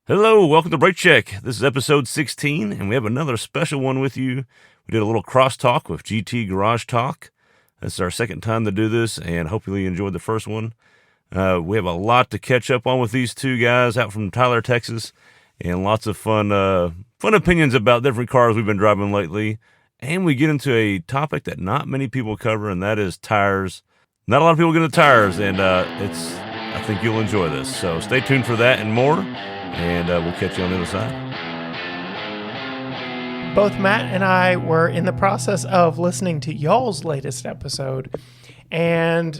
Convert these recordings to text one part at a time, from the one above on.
Hello, welcome to Brake Check. This is episode 16, and we have another special one with you. We did a little crosstalk with GarageTalk. This is our second time to do this, and hopefully you enjoyed the first one. We have a lot to catch up on with these two guys out from Tyler, Texas, and lots of fun opinions about different cars we've been driving lately. And we get into a topic that not many people cover, and that is tires. Not a lot of people get into tires, and I think you'll enjoy this. So stay tuned for that and more. And we'll catch you on the other side. Both Matt and I were in the process of listening to y'all's latest episode, and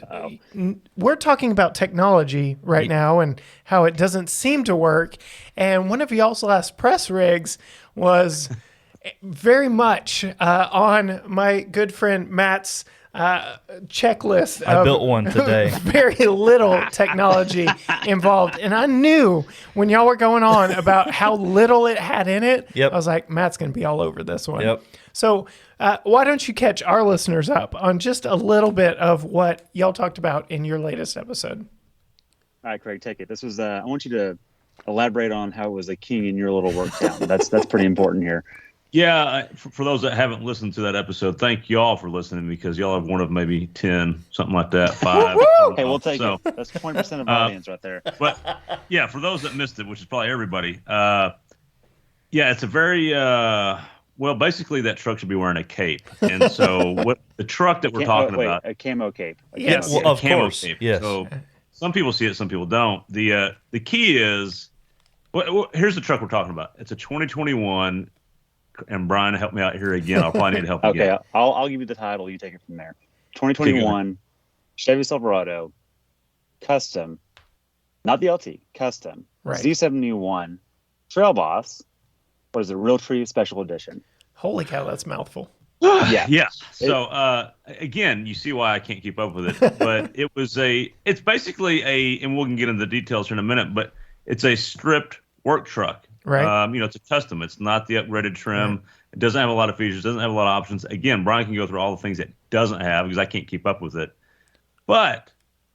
we're talking about technology right now and how it doesn't seem to work. And one of y'all's last press rigs was very much on my good friend Matt's checklist. I built one today. Very little technology involved. And I knew when y'all were going on about how little it had in it, I was like, Matt's going to be all over this one. Yep. So why don't you catch our listeners up on just a little bit of what y'all talked about in your latest episode? All right, Craig, take it. This was, I want you to elaborate on how it was a king in your little work town. That's pretty important here. Yeah, for those that haven't listened to that episode, thank y'all for listening because y'all have one of maybe 10, something like that, 5. Hey, we'll take it. That's 20% of the audience right there. But yeah, for those that missed it, which is probably everybody, it's a very, basically that truck should be wearing a cape. And so what the truck that we're talking about. A camo cape. Yes. Well, of course. Cape. Yes. So some people see it, some people don't. The key is, here's the truck we're talking about. It's a 2021. And Brian, help me out here again. I'll probably need to help you. Okay, I'll give you the title. You take it from there. 2021 Chevy Silverado, custom, not the LT, custom. Right. Z71 Trail Boss. What is it? Realtree Special Edition. Holy cow, that's a mouthful. Yeah. So again, you see why I can't keep up with it. But it's basically and we can get into the details here in a minute, but it's a stripped work truck. Right. It's a custom. It's not the upgraded trim. Right. It doesn't have a lot of features. Doesn't have a lot of options. Again, Brian can go through all the things it doesn't have because I can't keep up with it. But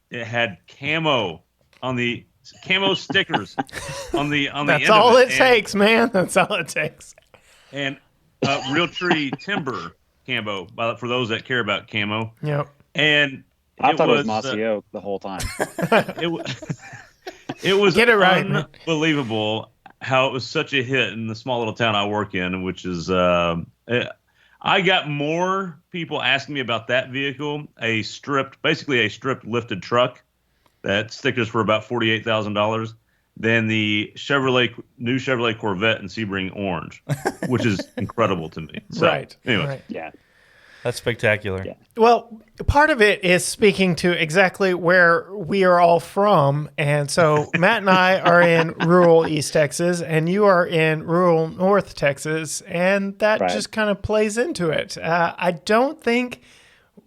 it had camo on the camo stickers on the That's all it takes, man. That's all it takes. And Realtree timber camo for those that care about camo. Yep. And I thought it was mossy oak the whole time. It was get it right, unbelievable how it was such a hit in the small little town I work in, which is I got more people asking me about that vehicle, basically a stripped lifted truck that stickers for about $48,000 than the new Chevrolet Corvette in Sebring Orange, which is incredible to me. So, right. Anyway. Right. Yeah. That's spectacular. Yeah. Well, part of it is speaking to exactly where we are all from. And so Matt and I are in rural East Texas, and you are in rural North Texas, and that just kind of plays into it. I don't think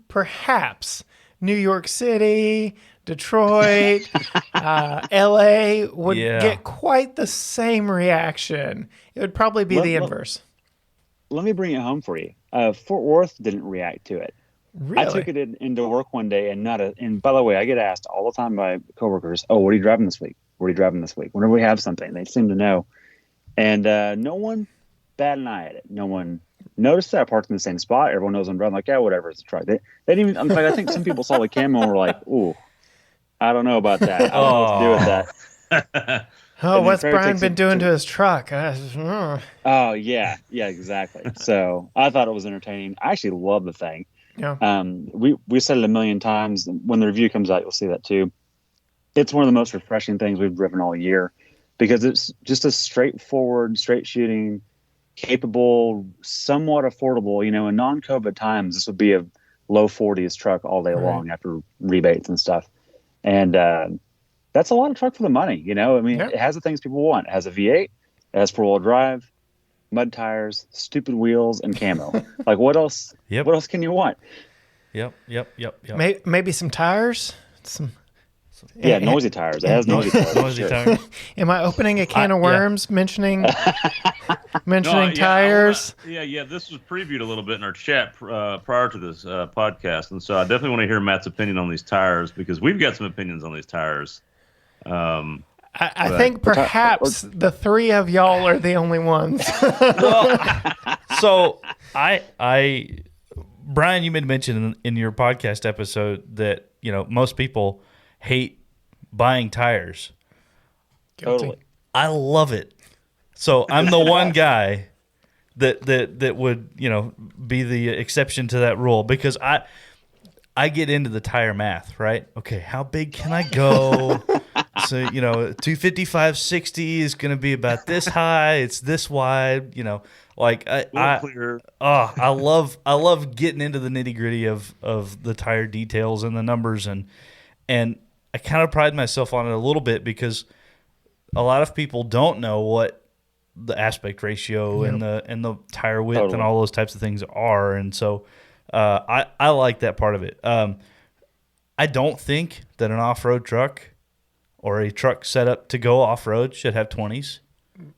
perhaps New York City, Detroit, LA would get quite the same reaction. It would probably be the inverse. Let me bring it home for you. Fort Worth didn't react to it. Really? I took it into work one day and by the way, I get asked all the time by coworkers, "Oh, what are you driving this week? What are you driving this week?" Whenever we have something, they seem to know. And no one bat an eye at it. No one noticed that I parked in the same spot. Everyone knows I'm driving. Like, yeah, whatever, it's a truck. They didn't even. In fact, I think some people saw the camo and were like, "Ooh, I don't know about that. I don't know what to do with that." Oh, what's Brian been doing to his truck? Oh, yeah, exactly. So I thought it was entertaining. I actually love the thing. Yeah. We said it a million times. When the review comes out, you'll see that too. It's one of the most refreshing things we've driven all year because it's just a straightforward, straight shooting, capable, somewhat affordable. In non-COVID times, this would be a low 40s truck all day long after rebates and stuff. And that's a lot of truck for the money, It has the things people want. It has a V8, it has 4-wheel drive, mud tires, stupid wheels, and camo. Like, what else? Yep. What else can you want? Yep. Maybe some tires. Noisy tires. It has noisy tires. Noisy tires. Am I opening a can of worms mentioning tires? This was previewed a little bit in our chat prior to this podcast, and so I definitely want to hear Matt's opinion on these tires because we've got some opinions on these tires. I think perhaps the three of y'all are the only ones. So Brian, you made mention in your podcast episode that, most people hate buying tires. Totally. I love it. So I'm the one guy that would, be the exception to that rule, because I get into the tire math, right? Okay, how big can I go? So, 255/60 is going to be about this high. It's this wide, I love getting into the nitty-gritty of the tire details and the numbers, and I kind of pride myself on it a little bit, because a lot of people don't know what the aspect ratio and the tire width and all those types of things are, and so I like that part of it. I don't think that an off-road truck or a truck set up to go off-road should have 20s.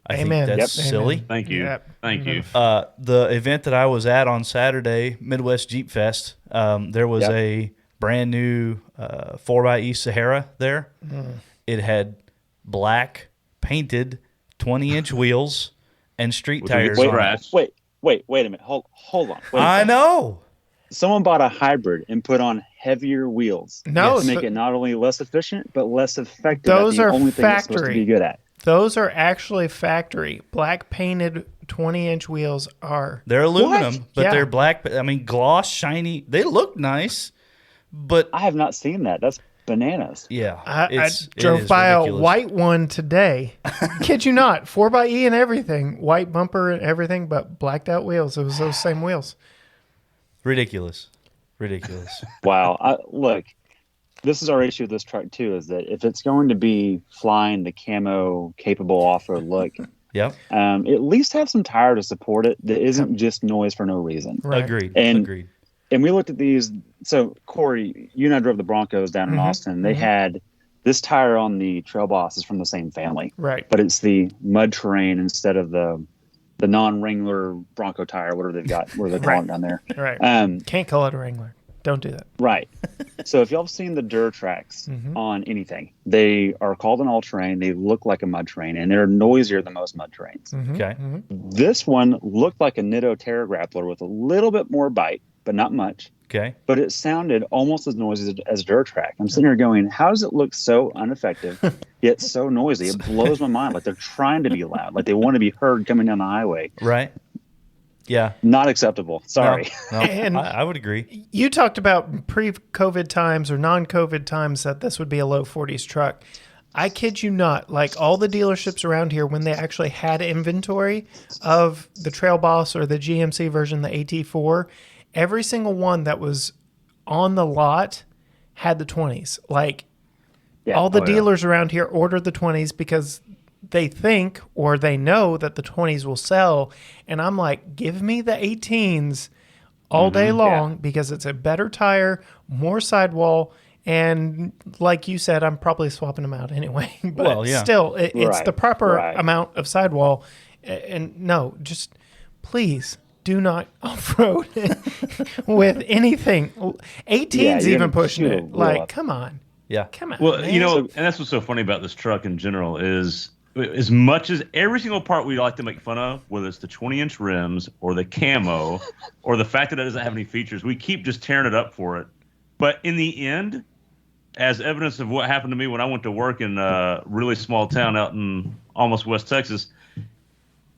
I think that's silly. Thank you. Yep. Thank you. The event that I was at on Saturday, Midwest Jeep Fest, there was a brand new 4xe Sahara there. It had black painted 20-inch wheels and street tires on it. Wait a minute. Hold on. I know. Someone bought a hybrid and put on heavier wheels No, to make it not only less efficient but less effective. Those at the are only thing it's supposed to factory. be good at. Those are actually factory. Black painted 20-inch wheels are. They're aluminum, but Yeah. they're black. I mean, gloss, shiny. They look nice, but I have not seen that. That's bananas. yeah, I it drove is by ridiculous. a white one today. Kid you not, 4xe and everything, white bumper and everything, but blacked out wheels. It was those same wheels. Ridiculous. Wow. Look, this is our issue with this truck too, is that if it's going to be flying the camo capable off-road look, Yep. at least have some tire to support it that isn't just noise for no reason. Right. Agreed. And we looked at these. So Cory, you and I drove the Broncos down in Austin. They had this tire on the Trail Boss is from the same family, Right. but it's the mud terrain instead of the non-Wrangler Bronco tire, whatever they've got, where they're calling it down there. Right. Um, Can't call it a Wrangler. Don't do that. Right. So if y'all have seen the Duratrax on anything, they are called an all-terrain. They look like a mud terrain, and they're noisier than most mud terrains. Okay. This one looked like a Nitto Terra Grappler with a little bit more bite, but not much. Okay. But it sounded almost as noisy as Duratrax. I'm sitting here going, how does it look so ineffective, yet so noisy? It blows my mind. Like they're trying to be loud, like they want to be heard coming down the highway. Right. Yeah. Not acceptable. Sorry. No, And- I would agree. You talked about pre-COVID times or non-COVID times that this would be a low 40s truck. I kid you not, like all the dealerships around here, when they actually had inventory of the Trail Boss or the GMC version, the AT4, every single one that was on the lot had the 20s. Like all the dealers around here ordered the 20s because they think or they know that the 20s will sell. And I'm like, give me the 18s all day long because it's a better tire, more sidewall. And like you said, I'm probably swapping them out anyway. But still, it's the proper amount of sidewall. And no, just please do not off-road with anything. 18's even pushing it. Like, come on. Yeah. Come on. Well, man. and that's what's so funny about this truck in general is as much as every single part we like to make fun of, whether it's the 20-inch rims or the camo or the fact that it doesn't have any features, we keep just tearing it up for it. But in the end, as evidence of what happened to me when I went to work in a really small town out in almost West Texas,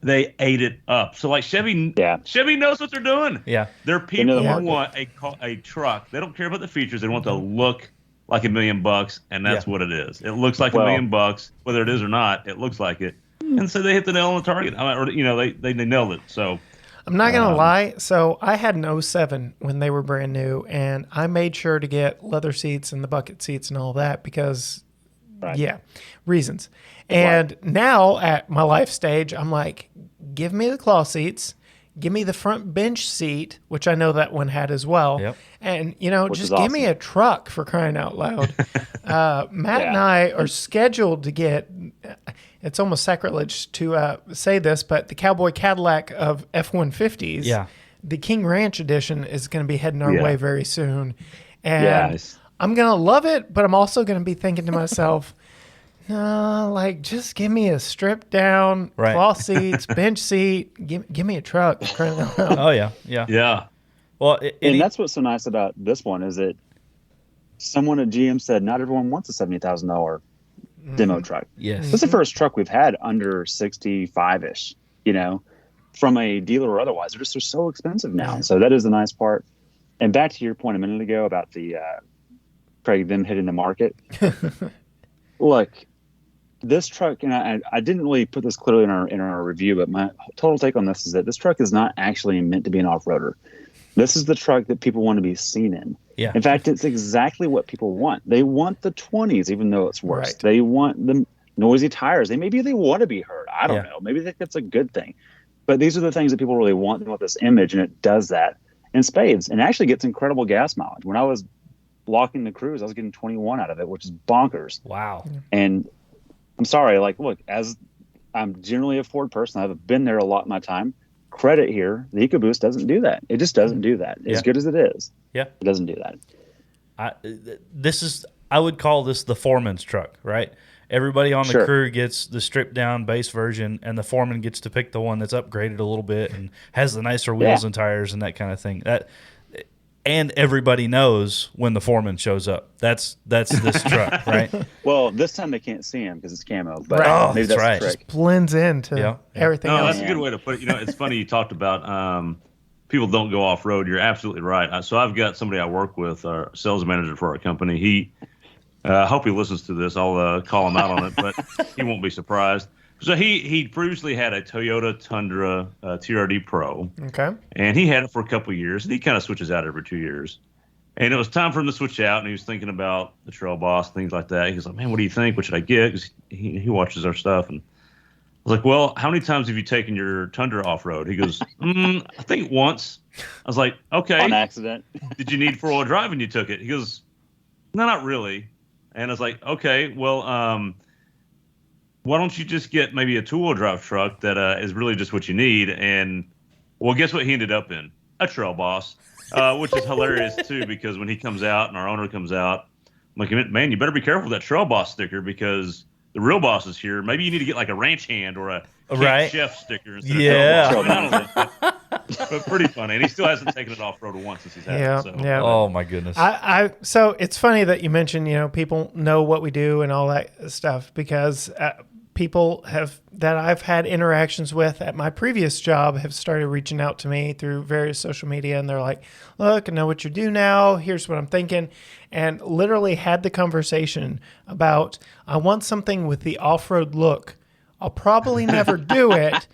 they ate it up. So like Chevy knows what they're doing. Yeah. They're people who want a truck. They don't care about the features. They want to look like $1 million, and that's what it is. It looks like $1 million, whether it is or not. It looks like it, and so they hit the nail on the target. They nailed it. So I'm not going to lie. So I had an 07 when they were brand new, and I made sure to get leather seats and the bucket seats and all that because, reasons. And now at my life stage, I'm like, give me the cloth seats. Give me the front bench seat, which I know that one had as well. Yep. And, Which just is give me a truck for crying out loud. Matt and I are scheduled to get, it's almost sacrilege to say this, but the Cowboy Cadillac of F-150s, the King Ranch edition is going to be heading our way very soon. And I'm going to love it, but I'm also going to be thinking to myself, Like, just give me a stripped down, Right. cloth seats, bench seat. Give me a truck. Oh yeah, yeah. Yeah. Well, And that's what's so nice about this one is that someone at GM said not everyone wants a $70,000 demo truck. yes. This is the first truck we've had under 65-ish, from a dealer or otherwise. They're so expensive now. Right. So that is the nice part. And back to your point a minute ago about the Craig, them hitting the market. Look, this truck, and I didn't really put this clearly in our review, but my total take on this is that this truck is not actually meant to be an off-roader. This is the truck that people want to be seen in. Yeah. In fact, it's exactly what people want. They want the 20s, even though it's worse. Right. They want the noisy tires. Maybe they want to be heard. I don't Yeah. know. Maybe they think that's a good thing. But these are the things that people really want. They want this image, and it does that in spades and actually gets incredible gas mileage. When I was blocking the cruise, I was getting 21 out of it, which is bonkers. Wow. And I'm sorry, look, as I'm generally a Ford person, I've been there a lot in my time. Credit here, the EcoBoost doesn't do that. It just doesn't do that. As good as it is, Yeah. it doesn't do that. I would call this the foreman's truck, right? Everybody on the Sure. crew gets the stripped down base version, and the foreman gets to pick the one that's upgraded a little bit and has the nicer wheels and tires and that kind of thing. And everybody knows when the foreman shows up. That's this truck, right? Well, this time they can't see him because it's camo. But Right. Oh, maybe that's that's right. the trick. Blends into Yeah. everything No, else. that's a good way to put it. It's funny you talked about people don't go off road. You're absolutely right. So I've got somebody I work with, our sales manager for our company. He, I hope he listens to this. I'll call him out on it, but he won't be surprised. So he previously had a Toyota Tundra TRD Pro, Okay. and he had it for a couple of years, and he kind of switches out every 2 years. And it was time for him to switch out, and he was thinking about the Trail Boss, things like that. He was like, man, what do you think? What should I get? 'Cause he watches our stuff. And I was like, well, how many times have you taken your Tundra off-road? He goes, I think once. I was like, okay. On accident. Did you need four-wheel drive when you took it? He goes, no, not really. And I was like, okay, well, why don't you just get maybe a two-wheel drive truck that is really just what you need? And, well, guess what he ended up in? A Trail Boss. Which is hilarious too, because when he comes out and our owner comes out, I'm like, man, you better be careful with that Trail Boss sticker because the real boss is here. Maybe you need to get like a ranch hand or a Camp Chef sticker instead Yeah. of Trail Boss. I don't know, but pretty funny. And he still hasn't taken it off road once since he's had Yeah, it. So. yeah. Oh my goodness. So it's funny that you mentioned, people know what we do and all that stuff because people that I've had interactions with at my previous job have started reaching out to me through various social media, and they're like, look, I know what you do now. Here's what I'm thinking. And literally had the conversation about, I want something with the off-road look. I'll probably never do it,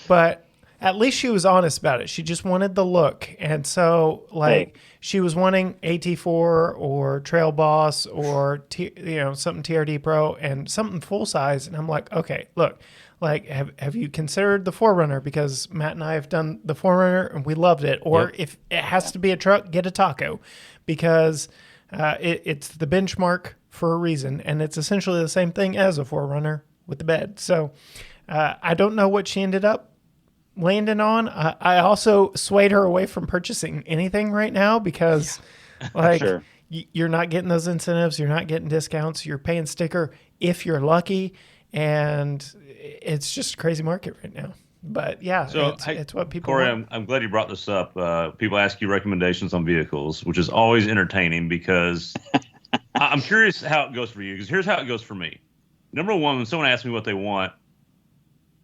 but at least she was honest about it. She just wanted the look. And so, she was wanting AT4 or Trail Boss or, something TRD Pro and something full size. And I'm like, okay, look, have you considered the 4Runner? Because Matt and I have done the 4Runner and we loved it. Or if it has to be a truck, get a Taco because it's the benchmark for a reason. And it's essentially the same thing as a 4Runner with the bed. So I don't know what she ended up landing on. I also swayed her away from purchasing anything right now because Sure. you're not getting those incentives. You're not getting discounts. You're paying sticker if you're lucky. And it's just a crazy market right now. But yeah, So, it's what people Cory, want. I'm glad you brought this up. People ask you recommendations on vehicles, which is always entertaining because I'm curious how it goes for you. Because here's how it goes for me. Number one, when someone asks me what they want,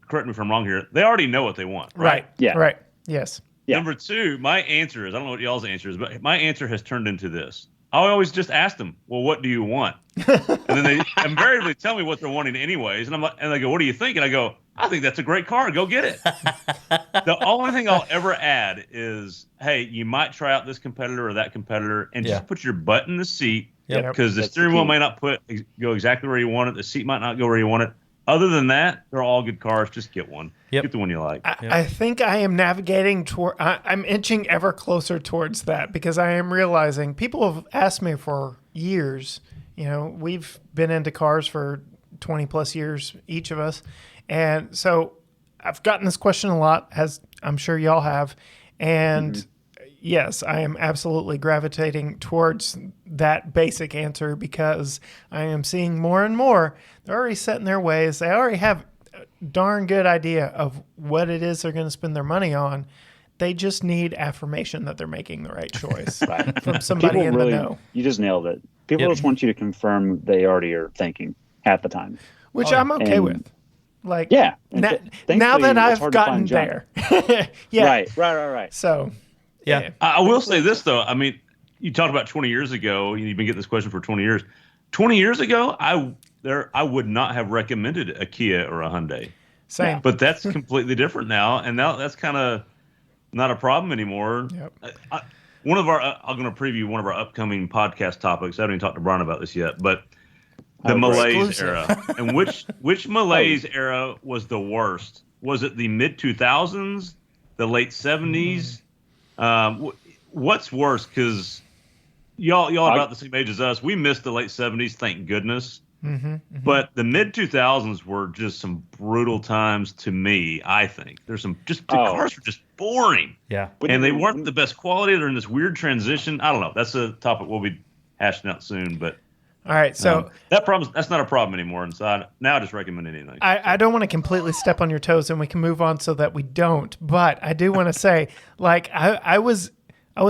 correct me if I'm wrong here, they already know what they want, right? Yeah. Right. Yes. Yeah. Number two, my answer is, I don't know what y'all's answer is, but my answer has turned into this. I always just ask them, well, what do you want? And then they invariably tell me what they're wanting anyways. And I'm like, and they go, what do you think? And I go, I think that's a great car. Go get it. The only thing I'll ever add is, hey, you might try out this competitor or that competitor and just put your butt in the seat Yep. because the That's steering the wheel key. may not go exactly where you want it. The seat might not go where you want it. Other than that, they're all good cars. Just get one. Yep. Get the one you like. I think I am navigating toward. I'm inching ever closer towards that because I am realizing people have asked me for years. We've been into cars for 20 plus years, each of us, and so I've gotten this question a lot, as I'm sure y'all have, and yes, I am absolutely gravitating towards that basic answer because I am seeing more and more. They're already set in their ways. They already have a darn good idea of what it is they're going to spend their money on. They just need affirmation that they're making the right choice from somebody People in really, the know. you just nailed it. People just want you to confirm they already are thinking half the time. Which I'm okay And- with. Like, Yeah. And now thankfully, that it's I've hard to gotten find junk. there. Yeah. Right. So, Yeah. I will say this, though. I mean, you talked about 20 years ago. You've been getting this question for 20 years. 20 years ago, I would not have recommended a Kia or a Hyundai. same. But that's completely different now. And now that's kind of not a problem anymore. Yep. I'm going to preview one of our upcoming podcast topics. I haven't even talked to Brian about this yet, but the malaise Exclusive. era. And which malaise era was the worst? Was it the mid 2000s, the late 70s? What's worse? Because y'all are about the same age as us. We missed the late 70s, thank goodness. But the mid 2000s were just some brutal times to me. I think there's some the cars were just boring. Yeah. And they weren't the best quality. They're in this weird transition. I don't know. That's a topic we'll be hashing out soon. But All right. So, that's not a problem anymore. And so now I just recommend anything. I don't want to completely step on your toes, and we can move on so that we don't. But I do want to say, like, I was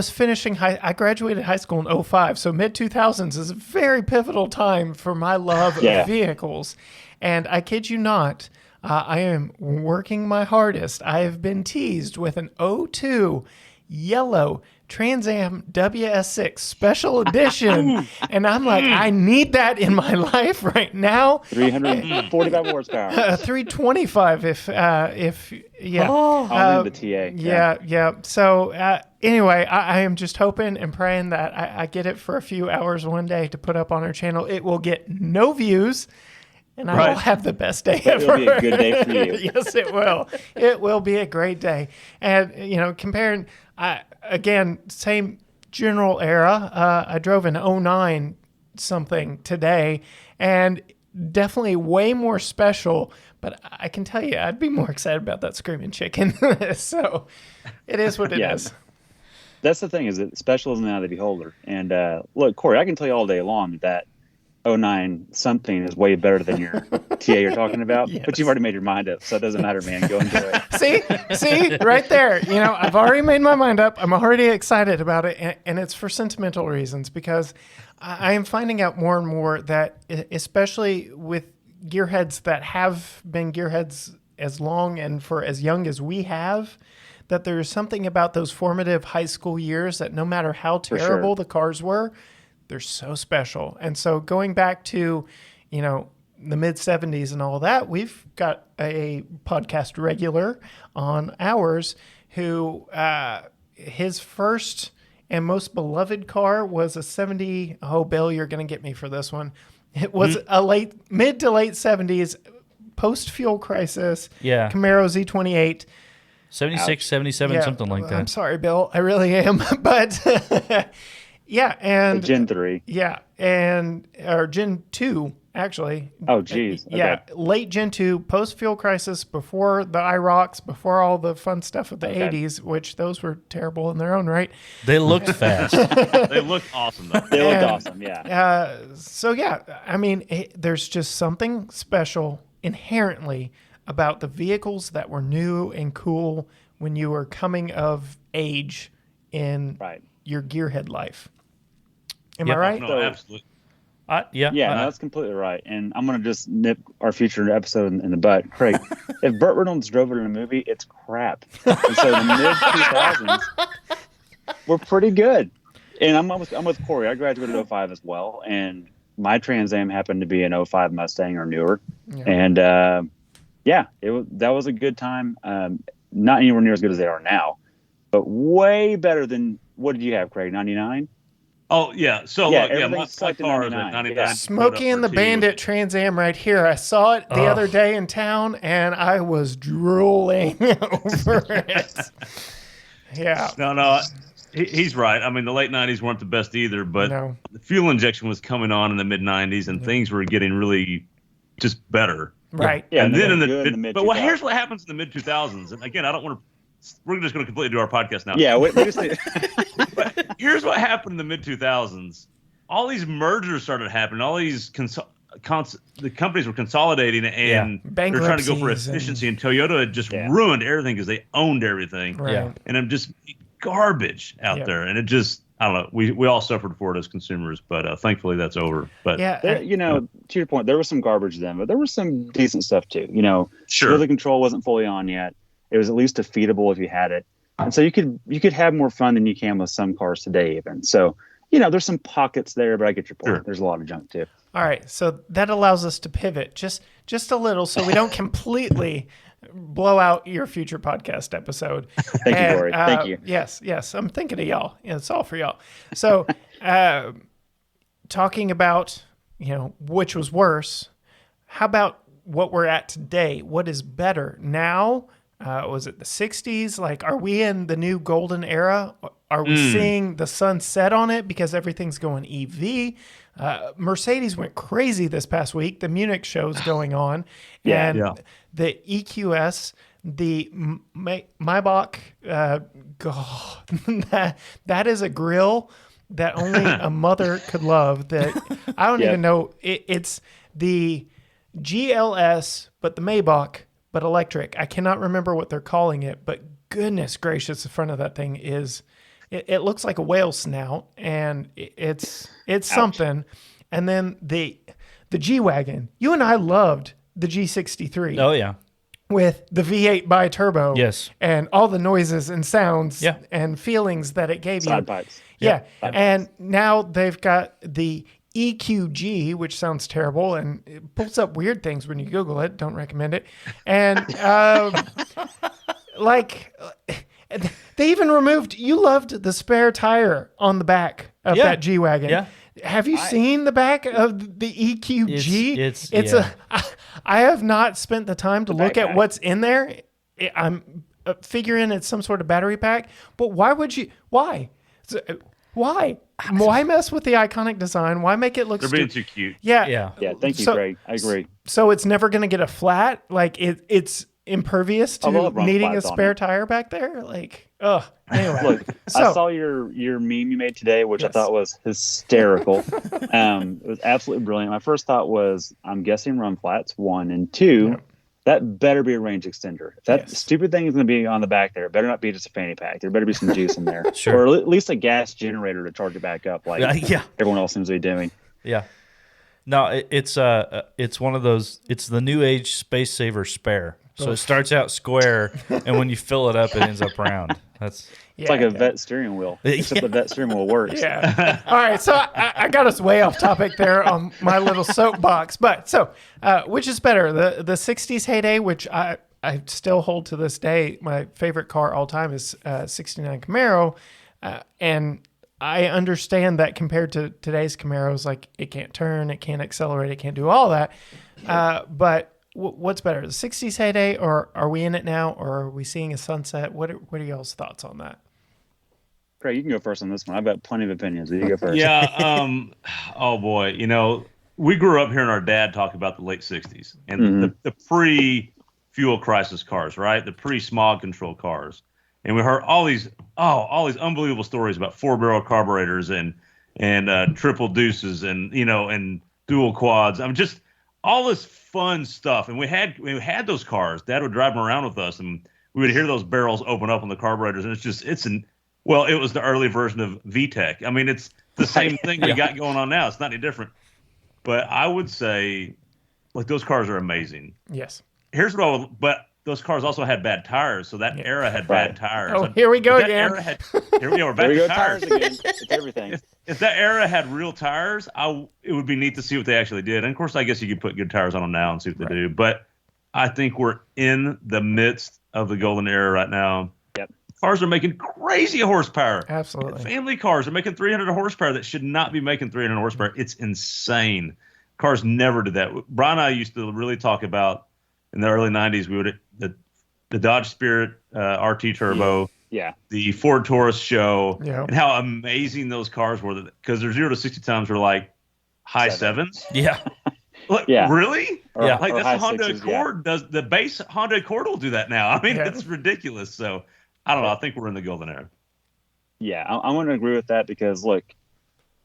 finishing I graduated high school in 2005, so mid 2000s is a very pivotal time for my love of vehicles. And I kid you not, I am working my hardest. I have been teased with an 2002 yellow Trans Am WS6 special edition, and I'm like, I need that in my life right now. 345 horsepower. 325 if yeah. I'll need the TA. Yeah. So anyway, I am just hoping and praying that I get it for a few hours one day to put up on our channel. It will get no views, and I will have the best day ever. It'll be a good day for you. Yes, it will. It will be a great day. And, comparing, again, same general era. I drove an 09 something today, and definitely way more special. But I can tell you, I'd be more excited about that Screaming Chicken. So it is what it is. That's the thing, is that special is in the eye of the beholder. And look, Cory, I can tell you all day long that 09 something is way better than your TA you're talking about, but you've already made your mind up, so it doesn't matter, man. Go enjoy it. See, right there. I've already made my mind up. I'm already excited about it, and it's for sentimental reasons, because I am finding out more and more that, especially with gearheads that have been gearheads as long and for as young as we have, that there's something about those formative high school years that no matter how terrible the cars were, they're so special. And so going back to, the mid 70s and all that, we've got a podcast regular on ours who his first and most beloved car was a 70. Oh, Bill, you're going to get me for this one. It was a mid to late 70s post fuel crisis Camaro Z28. 76, 77, something like that. I'm sorry, Bill. I really am. But yeah, and Gen 3. Yeah, or Gen 2 actually. Oh, geez. Okay. Yeah, late Gen 2, post fuel crisis, before the IROCs, before all the fun stuff of the 80s, which those were terrible in their own right. They looked fast. They looked awesome, though. They looked awesome, yeah. So yeah, I mean, there's just something special inherently about the vehicles that were new and cool when you were coming of age in your gearhead life. Am I right? No, absolutely. No, that's completely right. And I'm going to just nip our future episode in the butt. Craig, if Burt Reynolds drove it in a movie, it's crap. And so the mid 2000s were pretty good. And I'm with Cory. I graduated 05 as well. And my Trans Am happened to be an 05 Mustang or newer. Yeah. And that was a good time. Not anywhere near as good as they are now, but way better than, what did you have, Craig? 99? Oh, yeah. So, my car is at 99. Yeah. Smokey and the Bandit Trans Am right here. I saw it the other day in town, and I was drooling over it. Yeah. No. He's right. I mean, the late 90s weren't the best either, but the fuel injection was coming on in the mid 90s, and things were getting really just better. Right. Yeah. And then in the mid 2000s. But here's what happens in the mid 2000s. And again, I don't want to we're just going to completely do our podcast now. Yeah, we just But here's what happened in the mid 2000s. All these mergers started happening. All these the companies were consolidating, and they're trying to go for efficiency. And Toyota had just ruined everything because they owned everything. Right. Yeah. And I'm just garbage out there. And it just, I don't know. We all suffered for it as consumers, but thankfully that's over. But to your point, there was some garbage then, but there was some decent stuff too. Sure. The control wasn't fully on yet. It was at least defeatable if you had it, and so you could have more fun than you can with some cars today, even. So there's some pockets there, but I get your point. Sure. There's a lot of junk too. All right, so that allows us to pivot just a little, so we don't completely blow out your future podcast episode. Thank you, Cory. Thank you. Yes, I'm thinking of y'all. Yeah, it's all for y'all. So, talking about which was worse, how about what we're at today? What is better now? Was it the 60s? Like, are we in the new golden era? Are we seeing the sun set on it because everything's going EV? Mercedes went crazy this past week. The Munich show's going on. And the EQS, the Maybach, that is a grill that only a mother could love. That I don't even know. It's the GLS, but the Maybach, but electric. I cannot remember what they're calling it, but goodness gracious, the front of that thing is, it looks like a whale snout, and it's something. And then the G-Wagon. You and I loved the G63. Oh, yeah. With the V8 bi-turbo. Yes. And all the noises and sounds and feelings that it gave Side you. pipes. Yeah. And now they've got the EQG, which sounds terrible, and it pulls up weird things when you Google it. Don't recommend it. And they even removed, you loved the spare tire on the back of that G-Wagon. Yeah. Have you seen the back of the EQG? I have not spent the time to look at what's in there. I'm figuring it's some sort of battery pack, but why? Why mess with the iconic design? Why make it look They're being too cute. Yeah. Thank you, Greg. I agree. So it's never going to get a flat? Like, it's impervious to needing a spare tire back there? Like, anyway. Look, I saw your meme you made today, which I thought was hysterical. It was absolutely brilliant. My first thought was, I'm guessing run flats, 1, and 2. That better be a range extender. If that stupid thing is going to be on the back there, it better not be just a fanny pack. There better be some juice in there. Sure. Or at least a gas generator to charge it back up like everyone else seems to be doing. Yeah. No, it's one of those, it's the new age space saver spare. So it starts out square, and when you fill it up, it ends up round. It's like a vet steering wheel, except the vet steering wheel works. Yeah. All right, so I got us way off topic there on my little soapbox. But which is better, the 60s heyday, which I still hold to this day. My favorite car all time is 69 Camaro, and I understand that compared to today's Camaros, like it can't turn, it can't accelerate, it can't do all that. But what's better, the 60s heyday, or are we in it now, or are we seeing a sunset? What are y'all's thoughts on that? Craig, you can go first on this one. I've got plenty of opinions. You go first. Yeah. Oh boy. We grew up hearing our dad talk about the late 60s and the pre-fuel crisis cars, right? The pre-smog control cars. And we heard all these unbelievable stories about 4-barrel carburetors and triple deuces and dual quads. I mean, just all this fun stuff. And we had those cars. Dad would drive them around with us, and we would hear those barrels open up on the carburetors. And it was the early version of VTEC. I mean, it's the same thing we got going on now. It's not any different. But I would say, like, those cars are amazing. Yes. But those cars also had bad tires, so that era had bad tires. Oh, here we go again. We're back to tires again. It's everything. If that era had real tires, it would be neat to see what they actually did. And of course, I guess you could put good tires on them now and see what they do. But I think we're in the midst of the golden era right now. Yep. Cars are making crazy horsepower. Absolutely. Family cars are making 300 horsepower that should not be making 300 horsepower. It's insane. Cars never did that. Brian and I used to really talk about, in the early 90s, we would the Dodge Spirit RT Turbo, the Ford Taurus show, and how amazing those cars were. Because their 0 to 60 times were like high 7s. Yeah. Like, really? Yeah. Like, that's a Honda Accord. The base Honda Accord will do that now. I mean, it's ridiculous. So I don't know. I think we're in the golden era. Yeah, I'm going to agree with that because, look,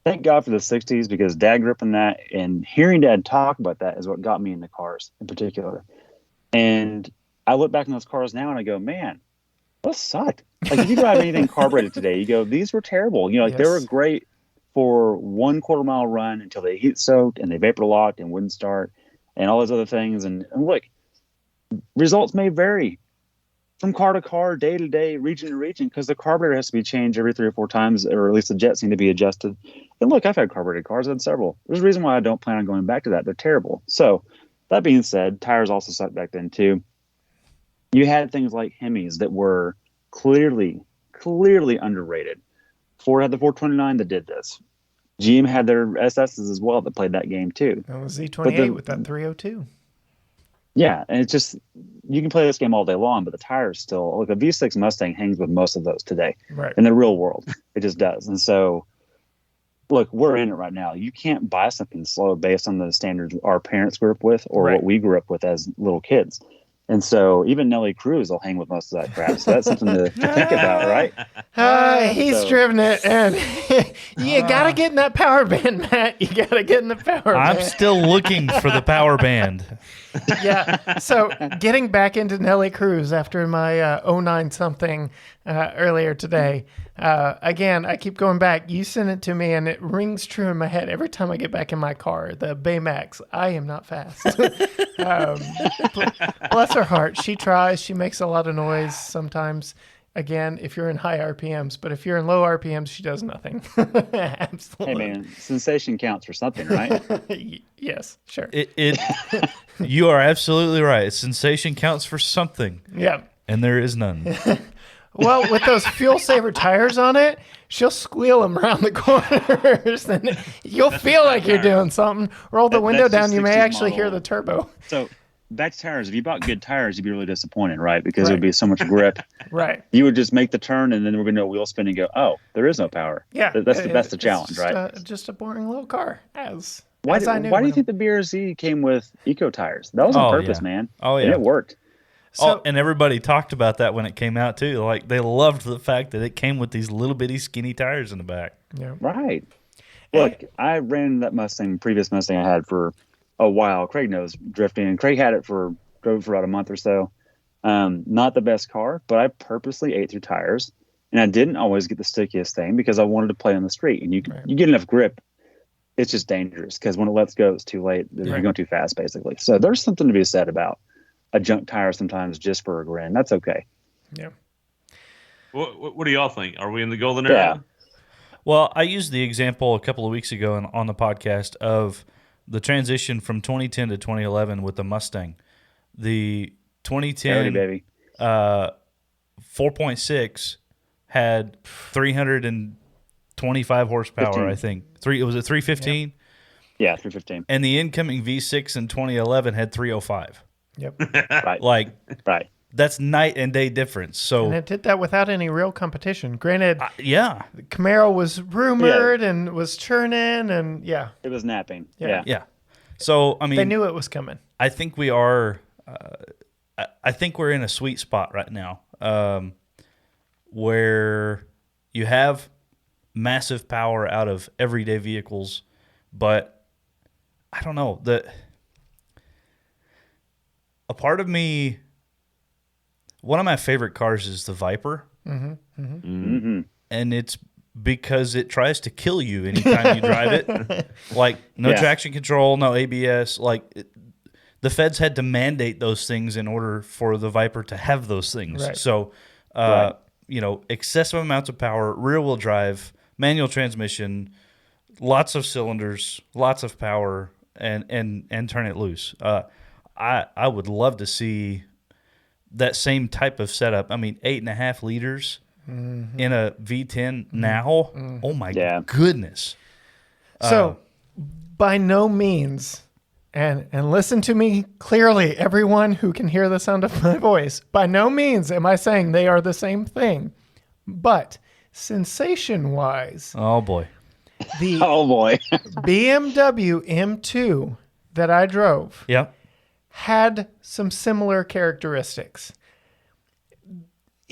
thank God for the 60s because Dad grew up in that, and hearing Dad talk about that is what got me into cars in particular. And I look back in those cars now and I go, man, those sucked. Like, if you drive anything carbureted today, you go, these were terrible. You know, like they were Yes. great for 1/4 mile run until they heat soaked and they vapor locked and wouldn't start and all those other things. And look, results may vary from car to car, day to day, region to region, because the carburetor has to be changed every 3 or 4 times, or at least the jets need to be adjusted. And look, I've had carbureted cars, I've had several. There's a reason why I don't plan on going back to that. They're terrible. So that being said, tires also sucked back then too. You had things like Hemis that were clearly underrated. Ford had the 429 that did this. GM had their SSs as well that played that game too. That was Z28 with that 302. Yeah, and it's just, you can play this game all day long, but the tires still, like a V6 Mustang hangs with most of those today. Right. In the real world. It just does. And so, look, we're in it right now. You can't buy something slow based on the standards our parents grew up with or what we grew up with as little kids. And so even Nelly Cruz will hang with most of that crap. So that's something to think about, right? He's driven it, and you got to get in that power band, Matt. You got to get in the power band. I'm still looking for the power band. Yeah. So getting back into Nelly Cruz after my 09 something earlier today. Again, I keep going back. You sent it to me, and it rings true in my head every time I get back in my car. The Baymax. I am not fast. Bless her heart. She tries. She makes a lot of noise sometimes. Again, if you're in high RPMs, but if you're in low RPMs, she does nothing. Absolutely. Hey, man, sensation counts for something, right? Yes, sure. You are absolutely right. Sensation counts for something. Yeah. And there is none. Well, with those fuel saver tires on it, she'll squeal them around the corners, and you'll feel like you're doing something. Roll the window That's down, the you may 60s actually model. hear the turbo. So back to tires. If you bought good tires, you'd be really disappointed, right? Because it Right. would be so much grip. Right. You would just make the turn, and then we're going to wheel spin and go, oh, there is no power. Yeah. That's the It's challenge, just right? Just a boring little car. Why as I knew. do you when- think the BRZ came with eco tires? That was on purpose, yeah. man. Oh, And yeah. it worked. So, And everybody talked about that when it came out, too. Like, they loved the fact that it came with these little bitty skinny tires in the back. yeah. Right. Look, I ran that previous Mustang I had for a while. Craig knows drifting, and Craig had it drove for about a month or so. Not the best car, but I purposely ate through tires, and I didn't always get the stickiest thing because I wanted to play on the street. And you get enough grip, it's just dangerous because when it lets go, it's too late. You're going too fast, basically. So there's something to be said about a junk tire sometimes just for a grin. That's okay. Yeah. What do y'all think? Are we in the golden era? Yeah. Well, I used the example a couple of weeks ago on the podcast of the transition from 2010 to 2011 with the Mustang. The 2010 Howdy, baby. 4.6 had 325 horsepower, 15. I think. Was it 315? Yeah, 315. And the incoming V6 in 2011 had 305. Yep. Right. Like, Right. that's night and day difference. So, And it did that without any real competition. Granted, yeah. Camaro was rumored and was churning, and It was napping. Yeah. Yeah. So, I mean, they knew it was coming. I think we are. I think we're in a sweet spot right now, where you have massive power out of everyday vehicles, but I don't know a part of me. One of my favorite cars is the Viper, Mm-hmm. and it's because it tries to kill you anytime you drive it. Like no Yeah. traction control, no ABS. The feds had to mandate those things in order for the Viper to have those things. Right. So, Right. excessive amounts of power, rear-wheel drive, manual transmission, lots of cylinders, lots of power, and turn it loose. I would love to see that same type of setup. I mean, 8.5 liters in a V10 now. Oh my Yeah. goodness! So, by no means, and listen to me clearly, everyone who can hear the sound of my voice, by no means am I saying they are the same thing. But sensation-wise, Oh boy! the Oh, boy. BMW M2 that I drove Yep. had some similar characteristics.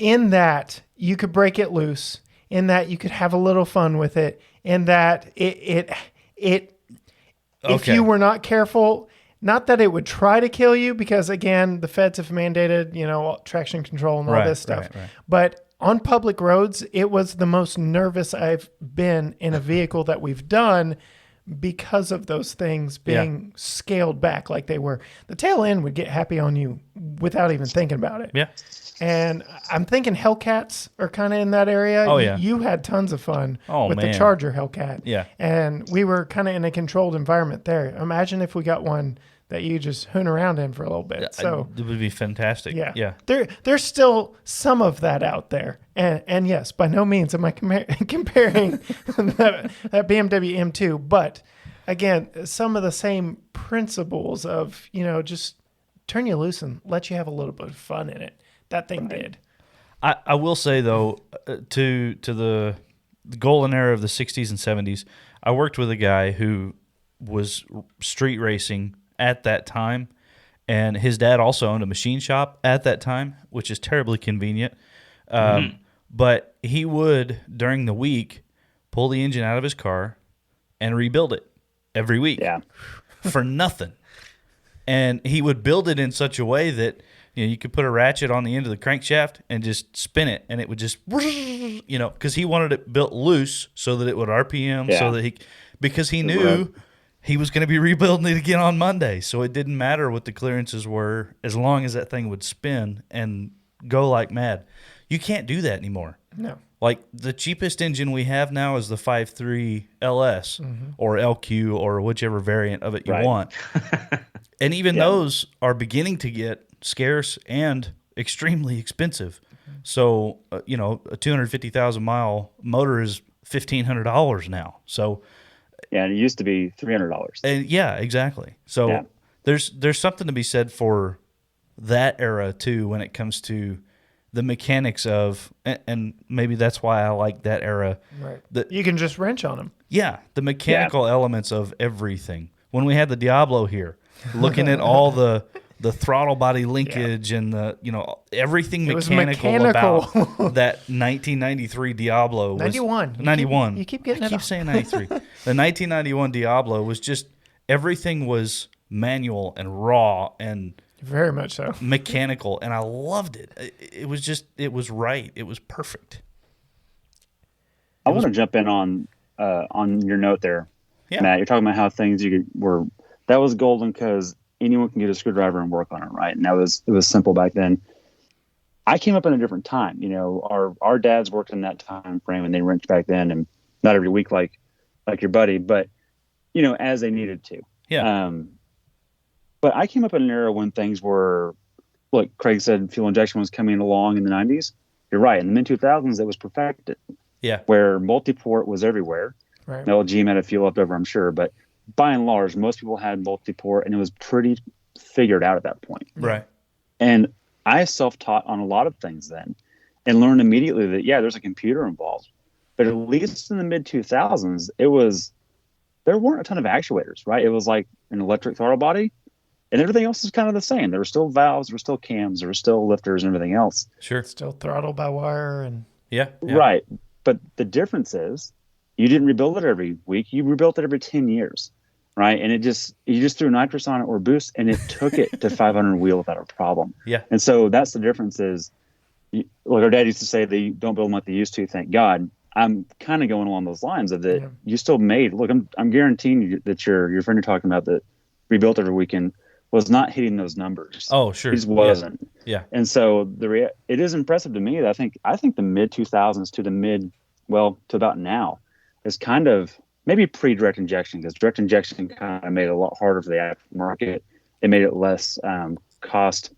in that you could break it loose, in that you could have a little fun with it, in that it if Okay. you were not careful, not that it would try to kill you, because again, the feds have mandated, traction control and all Right, this stuff. right, right. But on public roads, it was the most nervous I've been in a vehicle that we've done because of those things being scaled back like they were. The tail end would get happy on you without even thinking about it. Yeah. And I'm thinking Hellcats are kind of in that area. Oh, yeah. You had tons of fun with man. the Charger Hellcat. Yeah. And we were kind of in a controlled environment there. Imagine if we got one that you just hoon around in for a little bit. So it would be fantastic. yeah. Yeah. There's still some of that out there. And yes, by no means am I comparing that BMW M2, but again, some of the same principles of, just turn you loose and let you have a little bit of fun in it. That thing did. I will say though, to the golden era of the 60s and 70s, I worked with a guy who was street racing at that time, and his dad also owned a machine shop at that time, which is terribly convenient. But he would, during the week, pull the engine out of his car and rebuild it every week for nothing. And he would build it in such a way that you could put a ratchet on the end of the crankshaft and just spin it, and it would just, because he wanted it built loose so that it would RPM, so that because he knew he was going to be rebuilding it again on Monday. So it didn't matter what the clearances were as long as that thing would spin and go like mad. You can't do that anymore. No. Like the cheapest engine we have now is the 5.3 LS or LQ or whichever variant of it you want. And even those are beginning to get scarce and extremely expensive. So, a 250,000 mile motor is $1,500 now. So, yeah, and it used to be $300. and yeah, exactly. So there's something to be said for that era too when it comes to the mechanics of, and maybe that's why I like that era. Right. You can just wrench on them. Yeah, the mechanical elements of everything. When we had the Diablo here, looking at all the throttle body linkage and the everything mechanical about that 1993 Diablo was 91. You keep getting I it keep off. saying 93. The 1991 Diablo was just everything was manual and raw and Very much so. mechanical, and I loved it. It was right. It was perfect. I want to jump in on your note there, Matt. You're talking about how things that was golden because anyone can get a screwdriver and work on it, right? And it was simple back then. I came up in a different time. Our dads worked in that time frame, and they wrenched back then, and not every week like your buddy, but as they needed to. Yeah. But I came up in an era when things were, like Craig said, fuel injection was coming along in the 90s. You're right. In the mid-2000s, it was perfected. Yeah. Where multi-port was everywhere. Right. Now, GM had a few left over, I'm sure. But by and large, most people had multi-port, and it was pretty figured out at that point. Right. And I self-taught on a lot of things then and learned immediately that, there's a computer involved. But at least in the mid-2000s, there weren't a ton of actuators, right? It was like an electric throttle body. And everything else is kind of the same. There were still valves, there were still cams, there were still lifters and everything else. Sure. Still throttle by wire and Yeah. Right. But the difference is you didn't rebuild it every week. You rebuilt it every 10 years. Right. And you just threw nitrous on it or boost, and it took it to 500 wheel without a problem. Yeah. And so that's the difference is, like our dad used to say, they don't build them like they used to, thank God. I'm kind of going along those lines of that. You still made, look, I'm guaranteeing you that your friend you're talking about that rebuilt every weekend was not hitting those numbers. Oh, sure. He just wasn't. Yeah. And so it is impressive to me that I think the mid 2000s to about now is kind of maybe pre-direct injection, because direct injection kind of made it a lot harder for the aftermarket. It made it less cost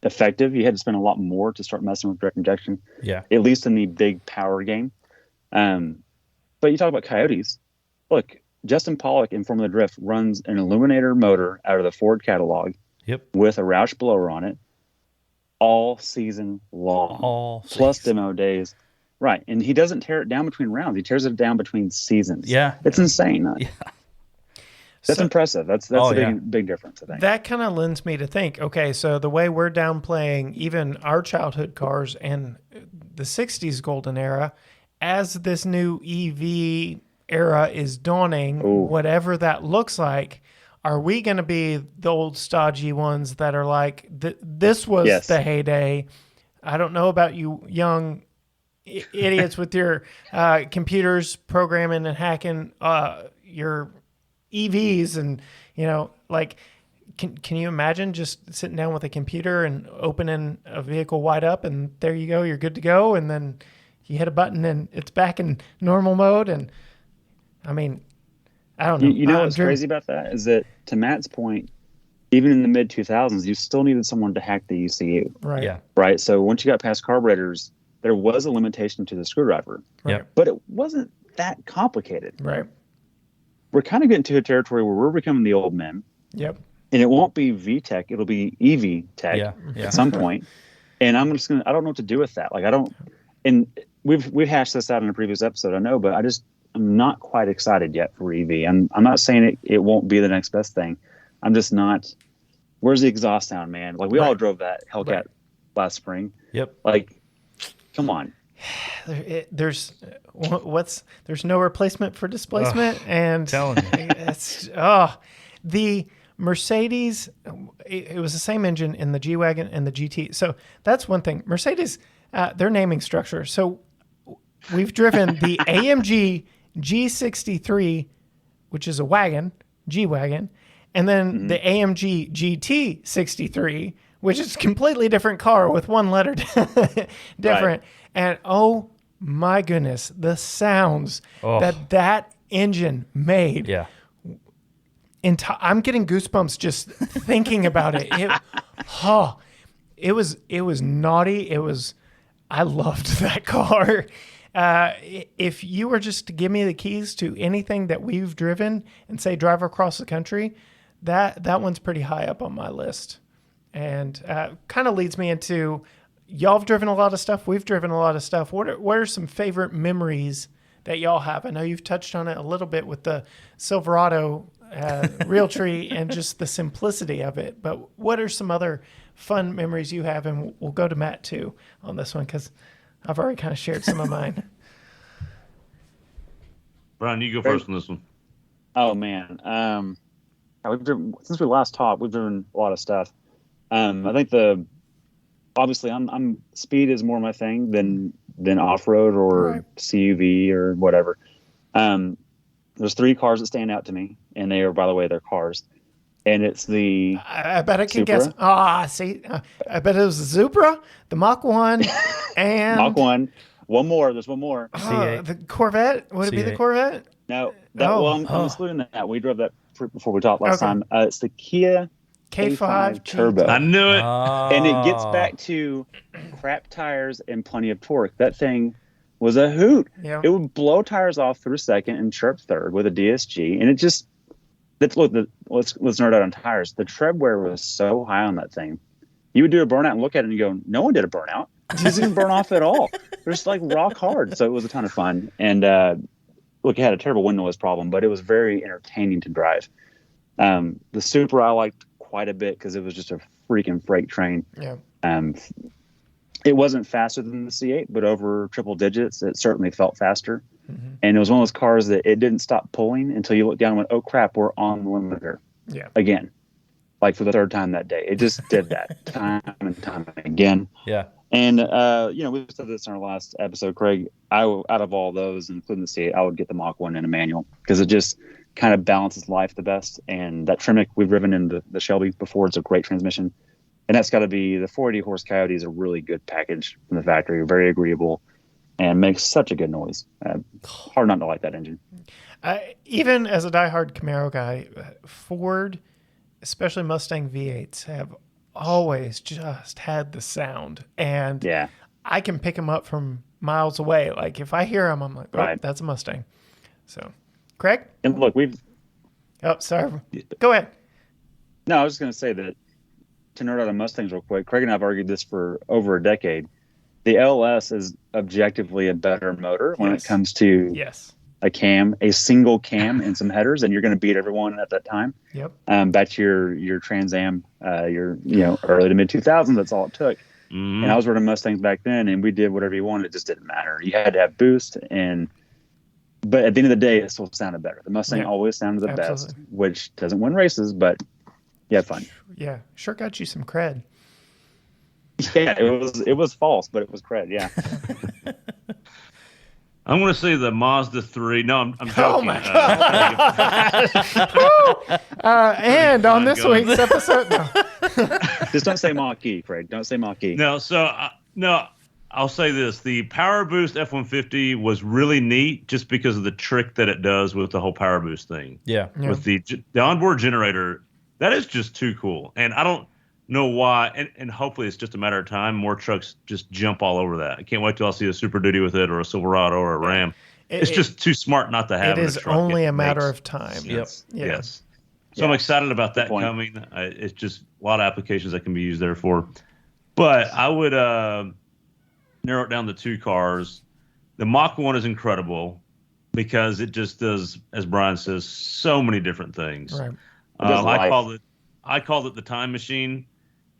effective. You had to spend a lot more to start messing with direct injection. Yeah. At least in the big power game. But you talk about Coyotes. Look, Justin Pollock in Formula Drift runs an Illuminator motor out of the Ford catalog with a Roush blower on it all season long. Plus demo days. Right. And he doesn't tear it down between rounds. He tears it down between seasons. Yeah. It's insane. Yeah. That's impressive. That's Oh, a yeah. big difference, I think. That kind of lends me to think, okay, so the way we're downplaying even our childhood cars and the 60s golden era, as this new EV era is dawning, Ooh. whatever that looks like, are we going to be the old stodgy ones that are like, this was Yes. the heyday? I don't know about you young idiots with your computers programming and hacking your EVs and, like, can you imagine just sitting down with a computer and opening a vehicle wide up and there you go, you're good to go, and then you hit a button and it's back in normal mode? And I mean, I don't know. You know what's crazy about that is that, to Matt's point, even in the mid 2000s, you still needed someone to hack the ECU. Right. Yeah. Right. So once you got past carburetors, there was a limitation to the screwdriver. Right. Yep. But it wasn't that complicated. Right. We're kind of getting to a territory where we're becoming the old men. Yep. And it won't be VTech, it'll be EV tech Yeah. at some point. And I don't know what to do with that. Like, and we've hashed this out in a previous episode, I know, but I'm not quite excited yet for EV. I'm not saying it won't be the next best thing. I'm just not. Where's the exhaust sound, man? Like, we all drove that Hellcat last spring. Yep. Like, come on. There's no replacement for displacement, and telling you. it's the Mercedes. It was the same engine in the G-Wagon and the GT. So that's one thing. Mercedes, their naming structure. So we've driven the AMG G63, which is a wagon, G-Wagon, and then the AMG GT63, which is a completely different car with one letter different. Right. And oh my goodness, the sounds that engine made. Yeah. I'm getting goosebumps just thinking about it. It was naughty. I loved that car. If you were just to give me the keys to anything that we've driven and say drive across the country, that one's pretty high up on my list. And kind of leads me into, y'all have driven a lot of stuff. We've driven a lot of stuff. What are some favorite memories that y'all have? I know you've touched on it a little bit with the Silverado Realtree and just the simplicity of it. But what are some other fun memories you have? And we'll go to Matt too on this one, because I've already kind of shared some of mine. Brian, you go first on this one. Oh, man. We've driven, since we last talked, we've driven a lot of stuff. I think obviously I'm speed is more my thing than off-road or CUV or whatever. There's 3 cars that stand out to me, and they are, by the way, they're cars. And it's the I bet I can Supra. guess. See, I bet it was the Supra, the Mach 1, and Mach 1. One more. There's one more. the Corvette. Would it be the C8. Corvette? No, I'm excluding that. We drove that before we talked last time. It's the Kia K5 Turbo. I knew it. And it gets back to crap tires and plenty of torque. That thing was a hoot. Yeah. It would blow tires off through second and chirp third with a DSG. And it just, let's nerd out on tires. The tread wear was so high on that thing. You would do a burnout and look at it and you go, no one did a burnout. It doesn't burn off at all. They're just like rock hard. So it was a ton of fun. And look, it had a terrible wind noise problem, but it was very entertaining to drive. The Supra I liked quite a bit because it was just a freaking freight train. Yeah. It wasn't faster than the C8, but over triple digits, it certainly felt faster. Mm-hmm. And it was one of those cars that it didn't stop pulling until you looked down and went, oh crap, we're on the limiter. Yeah. Again, like for the 3rd time that day. It just did that time and time again. Yeah. And, we said this in our last episode, Craig, out of all those, including the C8, I would get the Mach 1 in a manual because it just kind of balances life the best. And that Tremec, we've driven in the Shelby before. It's a great transmission. And that's got to be, the 480 horse Coyote is a really good package from the factory, very agreeable, and makes such a good noise. Hard not to like that engine. Even as a diehard Camaro guy, Ford, especially Mustang V8s, have always just had the sound. And Yeah. I can pick them up from miles away. Like if I hear them, I'm like, oh, Right. that's a Mustang. So, Craig? And look, Oh, sorry. Go ahead. No, I was just going to say that, to nerd out on Mustangs real quick, Craig and I have argued this for over a decade. The LS is objectively a better motor when it comes to, a single cam and some headers, and you're going to beat everyone at that time. Yep. Back to your Trans Am, early to mid 2000s. That's all it took. Mm-hmm. And I was running Mustangs back then, and we did whatever you wanted. It just didn't matter. You had to have boost, but at the end of the day, it still sounded better. The Mustang always sounded the best, which doesn't win races, but you had fun. Yeah, sure got you some cred. Yeah, it was false, but it was cred. Yeah. I'm going to say the Mazda 3. No, I'm joking. Oh my God. And on this week's episode, no. Just don't say Mach-E, Craig. Don't say Mach-E. No, I'll say this. The Power Boost F-150 was really neat just because of the trick that it does with the whole Power Boost thing. Yeah. With the onboard generator, that is just too cool. And I don't know why, and hopefully it's just a matter of time. More trucks just jump all over that. I can't wait till I see a Super Duty with it or a Silverado or a Ram. It's just too smart not to have it. It is only a matter of time. Yes. Yes. So I'm excited about that coming. It's just a lot of applications that can be used there for. But I would narrow it down to 2 cars. The Mach 1 is incredible because it just does, as Brian says, so many different things. Right. I called it the time machine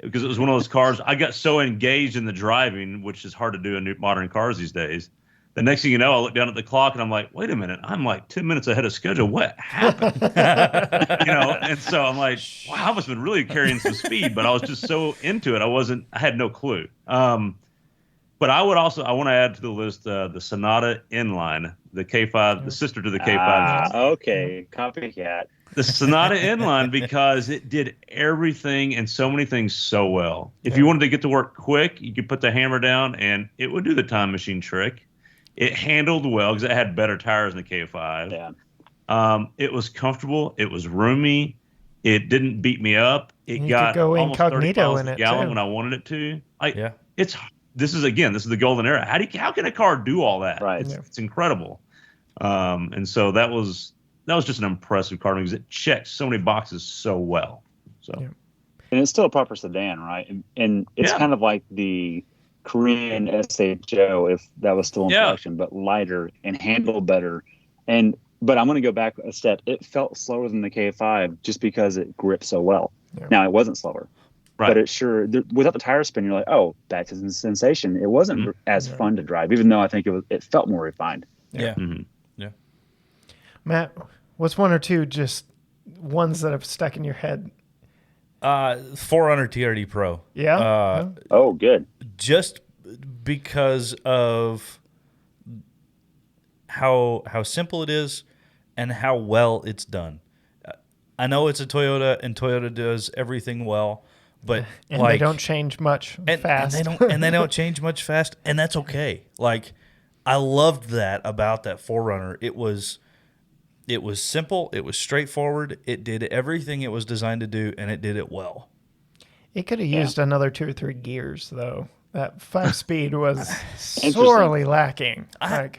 because it was one of those cars. I got so engaged in the driving, which is hard to do in new modern cars these days. The next thing you know, I look down at the clock and I'm like, wait a minute, I'm like 10 minutes ahead of schedule. What happened? And so I'm like, wow, I must have been really carrying some speed, but I was just so into it. I had no clue. But I want to add to the list the Sonata Inline, the K5, the sister to the K5. Okay, copycat. The Sonata Inline, because it did everything and so many things so well. If you wanted to get to work quick, you could put the hammer down and it would do the time machine trick. It handled well because it had better tires than the K5. Yeah. It was comfortable. It was roomy. It didn't beat me up. It you got could go almost 30 incognito miles in a it gallon too. when I wanted it to. This is the golden era. How can a car do all that? Right. It's incredible. And so that was just an impressive car because it checked so many boxes so well. So, and it's still a proper sedan, right? And it's kind of like the Korean SHO, if that was still in production, but lighter and handled better. But I'm going to go back a step. It felt slower than the K5 just because it gripped so well. Yeah. Now it wasn't slower, but it sure without the tire spin, you're like, oh, that's a sensation. It wasn't as fun to drive, even though I think it felt more refined. Yeah. Mm-hmm. Yeah. Matt, what's 1 or 2 just ones that have stuck in your head? 4Runner TRD Pro. Yeah. Oh, good. Just because of how simple it is and how well it's done. I know it's a Toyota, and Toyota does everything well, but and they don't change much fast. And they don't change much fast, and that's okay. Like, I loved that about that 4Runner. It was simple. It was straightforward. It did everything it was designed to do, and it did it well. It could have used another 2 or 3 gears, though. That 5-speed was sorely lacking. I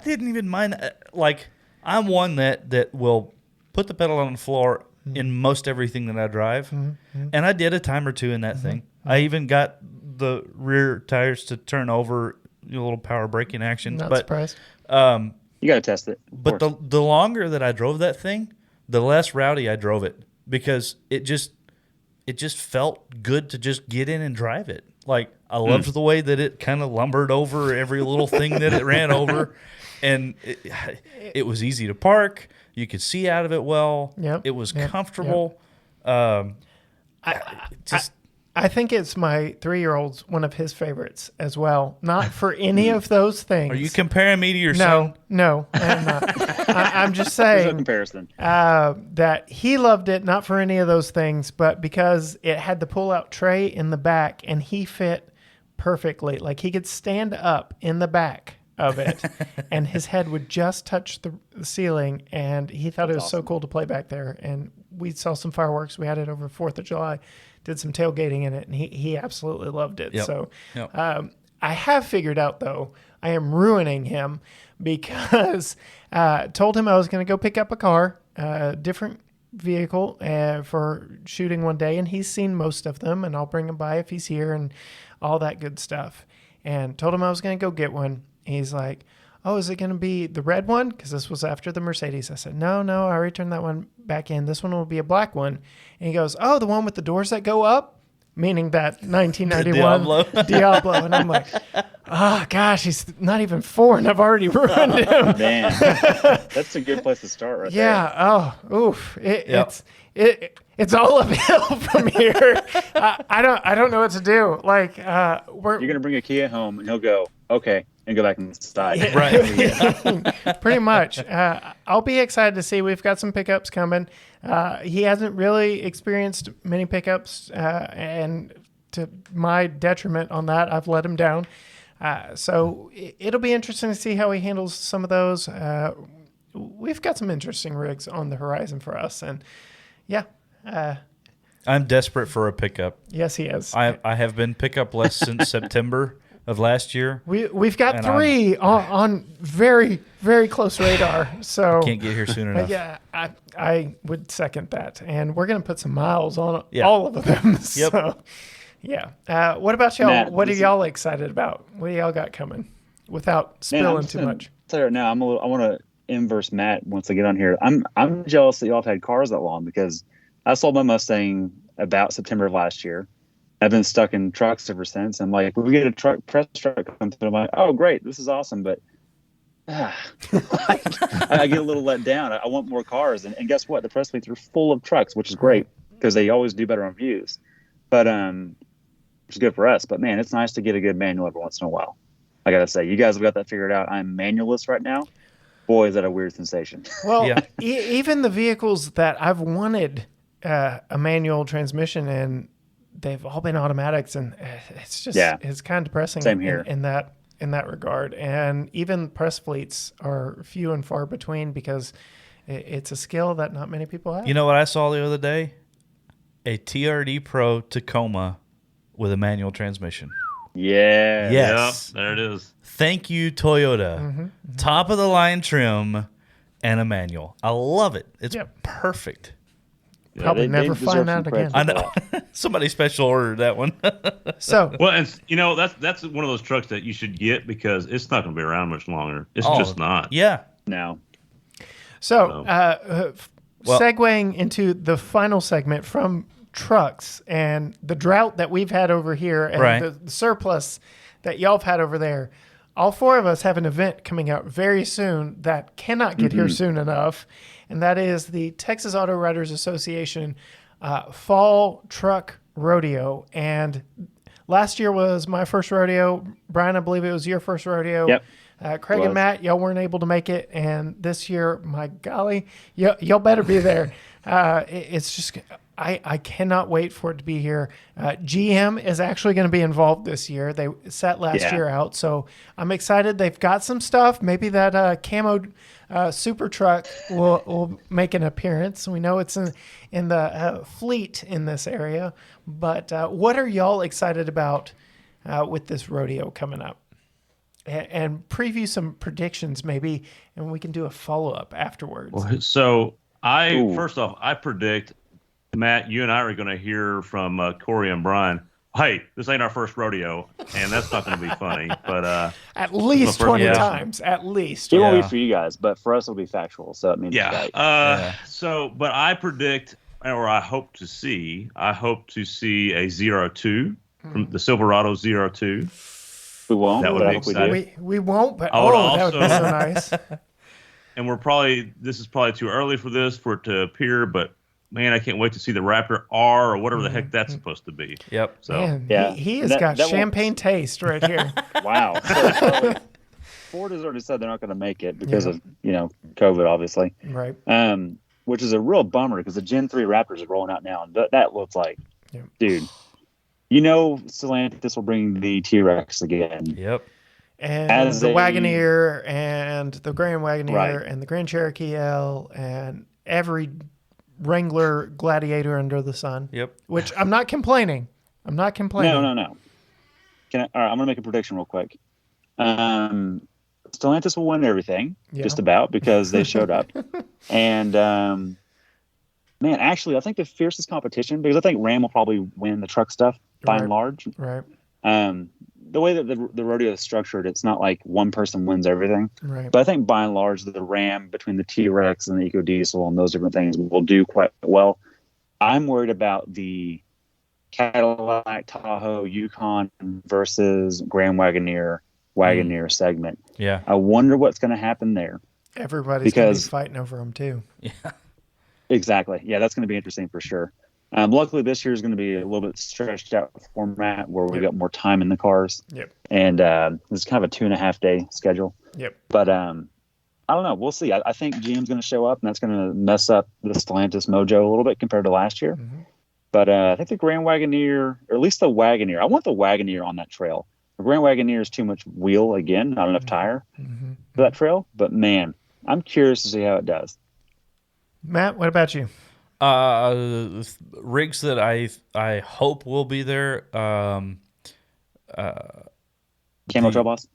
didn't even mind. Like, I'm one that will put the pedal on the floor in most everything that I drive, and I did a time or 2 in that thing. I even got the rear tires to turn over, a little power braking action. Not surprised. You got to test it. But the longer that I drove that thing, the less rowdy I drove it, because it just felt good to just get in and drive it. Like, I loved the way that it kind of lumbered over every little thing that it ran over, and it was easy to park. You could see out of it well. It was comfortable. I think it's my 3-year-old's one of his favorites as well. Not for any of those things. Are you comparing me to your son? No, I'm not. I'm just saying. There's no comparison. That he loved it, not for any of those things, but because it had the pull-out tray in the back, and he fit perfectly. Like, he could stand up in the back of it, and his head would just touch the ceiling, and he thought it was so cool to play back there. And we saw some fireworks. We had it over 4th of July. Did some tailgating in it, and he absolutely loved it. So I have figured out, though, I am ruining him because told him I was going to go pick up a car, different vehicle for shooting one day, and he's seen most of them, and I'll bring him by if he's here and all that good stuff. And told him I was going to go get one. He's like, oh, is it going to be the red one? Because this was after the Mercedes. I said, no, I already turned that one back in. This one will be a black one. And he goes, oh, the one with the doors that go up? Meaning that 1991 Diablo. And I'm like, oh, gosh, he's not even 4, and I've already ruined him. Man, that's a good place to start right there. Yeah. Oh, oof. It's all uphill from here. I don't know what to do. Like, You're gonna bring a Kia home, and he'll go, okay, and go back inside. Yeah. Right. Pretty much. I'll be excited to see. We've got some pickups coming. He hasn't really experienced many pickups, and to my detriment on that, I've let him down. So it'll be interesting to see how he handles some of those. We've got some interesting rigs on the horizon for us, and yeah. I'm desperate for a pickup. Yes, he is. I have been pickup-less since September of last year. We've got 3 on very, very close radar. So Can't get here soon enough. yeah, I would second that. And we're going to put some miles on all of them. Yep. So, yeah. What about y'all? Matt, what are y'all excited about? What do y'all got coming? Without spilling too much. Right now, I want to inverse Matt once I get on here. I'm jealous that y'all have had cars that long, because I sold my Mustang about September of last year. I've been stuck in trucks ever since. I'm like, when we get a press truck come through, I'm like, oh, great, this is awesome. But I get a little let down. I want more cars. And guess what? The press fleets are full of trucks, which is great because they always do better on views. But which is good for us. But, man, it's nice to get a good manual every once in a while. I got to say, you guys have got that figured out. I'm manualist right now. Boy, is that a weird sensation. Well, Yeah. Even the vehicles that I've wanted a manual transmission in, they've all been automatics, and it's just it's kind of depressing. Same here. In that regard. And even press fleets are few and far between, because it's a skill that not many people have. You know what I saw the other day? A TRD Pro Tacoma with a manual transmission. Yeah. Yes. Yep, there it is. Thank you, Toyota. Mm-hmm. Top of the line trim and a manual. I love it. It's perfect. Probably they never deserve find some that credit again. I know. Somebody special ordered that one. So Well, and that's one of those trucks that you should get, because it's not going to be around much longer. It's just not. Yeah. No. Segueing into the final segment from trucks and the drought that we've had over here, and the surplus that y'all have had over there. All 4 of us have an event coming out very soon that cannot get here soon enough, and that is the Texas Auto Writers Association Fall Truck Rodeo. And last year was my first rodeo. Brian, I believe it was your first rodeo. Yep. Craig and Matt, y'all weren't able to make it, and this year, my golly, y'all better be there. It's just, I cannot wait for it to be here. GM is actually going to be involved this year. They sat last year out, so I'm excited. They've got some stuff. Maybe that camo super truck will make an appearance. We know it's in the fleet in this area, but what are y'all excited about with this rodeo coming up? And preview some predictions maybe, and we can do a follow-up afterwards. Well, so first off, I predict, Matt, you and I are going to hear from Cory and Brian, hey, this ain't our first rodeo, and that's not going to be funny. But at least 20 times, at least. It won't be for you guys, but for us, it'll be factual. So it means right. So, but I predict, or I hope to see a 02 from the Silverado 02. We won't. That would be exciting. We won't, but that would be so nice. And this is probably too early for it to appear, but man, I can't wait to see the Raptor R or whatever the heck that's supposed to be. Yep. So man, he has got champagne taste right here. Wow. So, Ford has already said they're not going to make it because of COVID, obviously. Right. Which is a real bummer, because the Gen 3 Raptors are rolling out now, and that looks like, dude. Stellantis will bring the T-Rex again. Yep. And the Wagoneer and the Grand Wagoneer and the Grand Cherokee L and every Wrangler Gladiator under the sun. Yep. Which I'm not complaining. No. All right, I'm going to make a prediction real quick. Stellantis will win everything, just about, because they showed up. And, man, actually, I think the fiercest competition, because I think Ram will probably win the truck stuff by and large. Right. the way that the rodeo is structured, it's not like one person wins everything. Right. But I think by and large, the Ram between the T-Rex and the EcoDiesel and those different things will do quite well. I'm worried about the Cadillac, Tahoe, Yukon versus Grand Wagoneer segment. Yeah. I wonder what's going to happen there. Everybody's going to be fighting over them too. Yeah. Exactly. Yeah, that's going to be interesting for sure. Luckily, this year is going to be a little bit stretched out format where we got more time in the cars. Yep. And it's kind of a 2.5 day schedule. Yep. But I don't know. We'll see. I think GM's going to show up, and that's going to mess up the Stellantis mojo a little bit compared to last year. Mm-hmm. But I think the Grand Wagoneer, or at least the Wagoneer, I want the Wagoneer on that trail. The Grand Wagoneer is too much wheel, again, not enough tire for that trail. But, man, I'm curious to see how it does. Matt, what about you? Rigs that I hope will be there. Camo Trail Boss?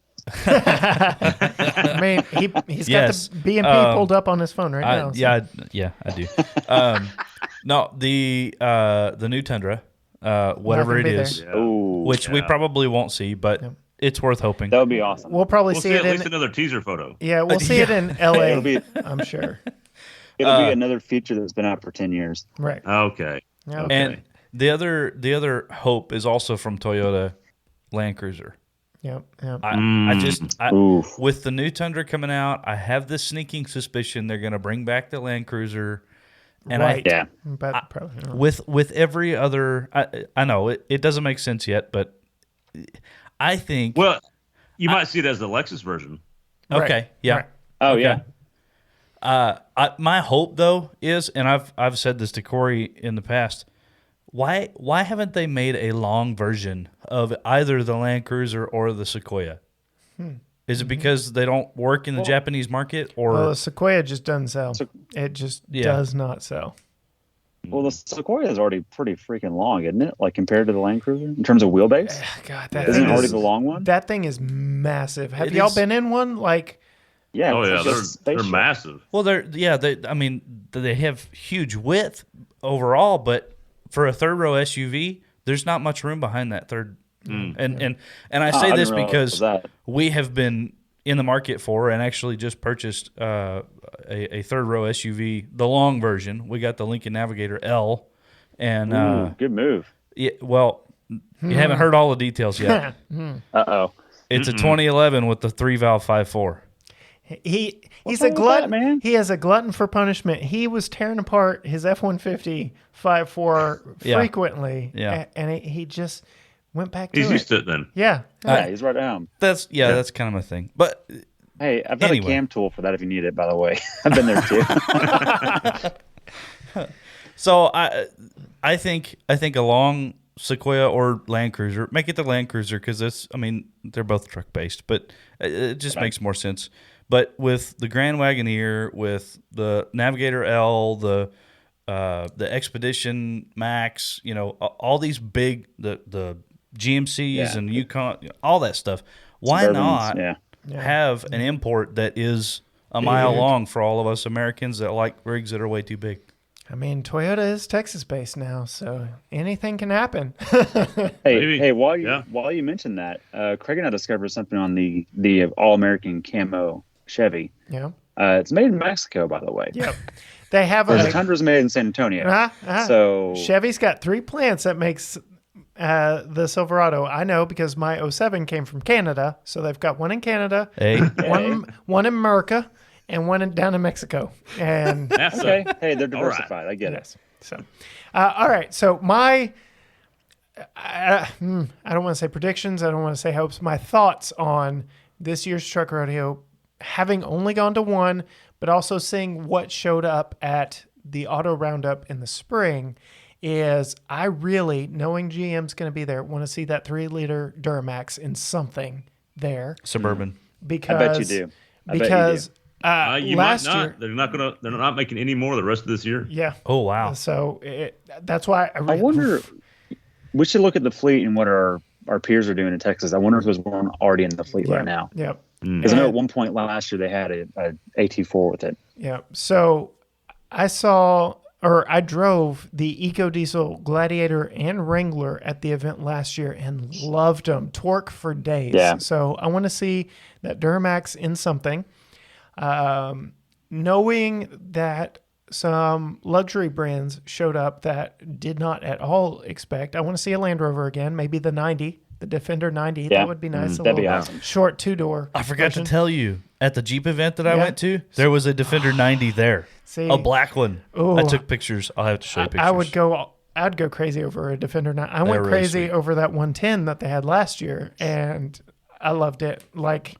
I mean, he's got the B&P pulled up on his phone right now. Yeah, I do. No, the new Tundra, whatever it is, which we probably won't see, but it's worth hoping. That would be awesome. We'll probably We'll see see it at in least another teaser photo. Yeah, we'll see it in LA. I'm sure. It'll be another feature that's been out for 10 years. Right. Okay. Yeah. Okay. And the other hope is also from Toyota Land Cruiser. Yep. Yep. With the new Tundra coming out, I have this sneaking suspicion they're going to bring back the Land Cruiser. And right. But probably not. with every other, I know it doesn't make sense yet, but I think. Well, you might see it as the Lexus version. Okay. Right. Yeah. Right. Oh, okay. yeah. My hope though is, and I've said this to Cory in the past, why haven't they made a long version of either the Land Cruiser or the Sequoia? Is it because they don't work in the Japanese market, or the Sequoia just doesn't sell? It just does not sell. Well, the Sequoia is already pretty freaking long, isn't it? Like compared to the Land Cruiser in terms of wheelbase. God, that Isn't thing it already the long one? That thing is massive. Have It y'all is. been in one? Like, Yeah. Oh, yeah. it's just They're spaceship. massive. well, they have huge width overall, but for a third row SUV, there's not much room behind that third. And I say I this didn't realize because that. we have been in the market for and actually just purchased a third row SUV, the long version. We got the Lincoln Navigator L, and Ooh, good move. you haven't heard all the details yet. Uh-oh. It's a 2011 with the 3-valve 5.4. he's What's a wrong with glutton, that, man? He is a glutton for punishment. He was tearing apart his F-150 5.4 Yeah. frequently, Yeah. and he just went back to He's it. used to it then. Yeah. Yeah, he's right at home. That's kind of my thing. But Hey, I've got Anyway. a cam tool for that if you need it, by the way. I've been there too. so I think a long Sequoia or Land Cruiser, make it the Land Cruiser because they're both truck based, but it just makes more sense. But with the Grand Wagoneer, with the Navigator L, the Expedition Max, all these big the GMCs and Yukon, all that stuff. Why Suburbans, not Yeah. have an import that is a mile long for all of us Americans that like rigs that are way too big? I mean, Toyota is Texas-based now, so anything can happen. Maybe. Hey, while you mentioned that, Craig and I discovered something on the All-American Camo Chevy. Yeah. It's made in Mexico, by the way. Yep. They have The Tundra's made in San Antonio. So Chevy's got 3 plants that makes the Silverado. I know because my 07 came from Canada, so they've got one in Canada, Hey, one in America, and one down in Mexico. And okay, hey, they're diversified. I get it. yes, so all right. So my I don't want to say predictions. I don't want to say hopes. My thoughts on this year's truck rodeo, having only gone to one, but also seeing what showed up at the auto roundup in the spring, is I really, knowing GM's going to be there, want to see that 3-liter Duramax in something there. Suburban. Because I bet you do. Because You last might not. year, They're not making any more the rest of this year. yeah. Oh wow. So that's why I wonder. We should look at the fleet and what our peers are doing in Texas. I wonder if there's one already in the fleet right now. Yep. Because I know at one point last year they had a AT4 with it. Yeah. So I saw I drove the EcoDiesel Gladiator and Wrangler at the event last year and loved them. Torque for days. Yeah. So I want to see that Duramax in something. Knowing that some luxury brands showed up that did not at all expect. I want to see a Land Rover again, maybe the 90, the Defender 90. Yeah. That would be nice. A That'd be little awesome. short 2-door. I forgot version. to tell you, at the Jeep event that I Yeah. went to, there was a Defender 90 there. See? A black one. Ooh. I took pictures. I'll have to show you pictures. I'd go crazy over a Defender 9. I went They're really crazy sweet. over that 110 that they had last year, and I loved it. Like,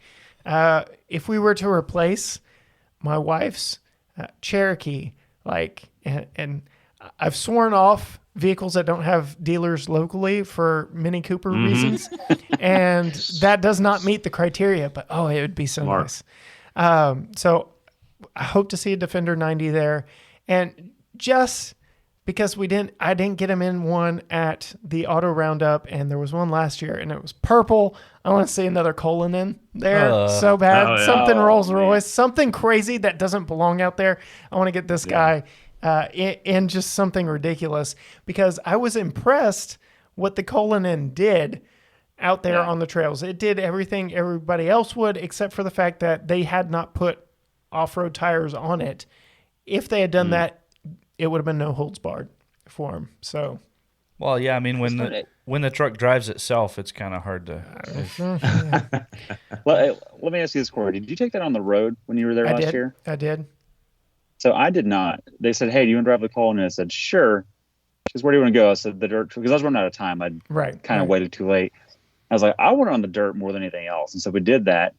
if we were to replace my wife's Cherokee, and I've sworn off vehicles that don't have dealers locally for Mini Cooper reasons, and that does not meet the criteria. But it would be so Smart. nice. So I hope to see a Defender 90 there, and just because I didn't get him in one at the Auto Roundup, and there was one last year, and it was purple. I want to see another Colin in there so bad. Oh, yeah. Something Oh, Rolls man. Royce, something crazy that doesn't belong out there. I want to get this guy in just something ridiculous, because I was impressed what the Colin did out there on the trails. It did everything everybody else would, except for the fact that they had not put off-road tires on it. If they had done that, it would have been no holds barred for them. So, Well, yeah, I mean, when the truck drives itself, it's kind of hard to. Well, let me ask you this, Corey. Did you take that on the road when you were there last year? I did. So I did not. They said, "Hey, do you want to drive the Colin?" And I said, "Sure." She goes, "Where do you want to go?" I said, "The dirt," because I was running out of time. I'd Right. kind of waited too late. I was like, "I want it on the dirt more than anything else," and so we did that.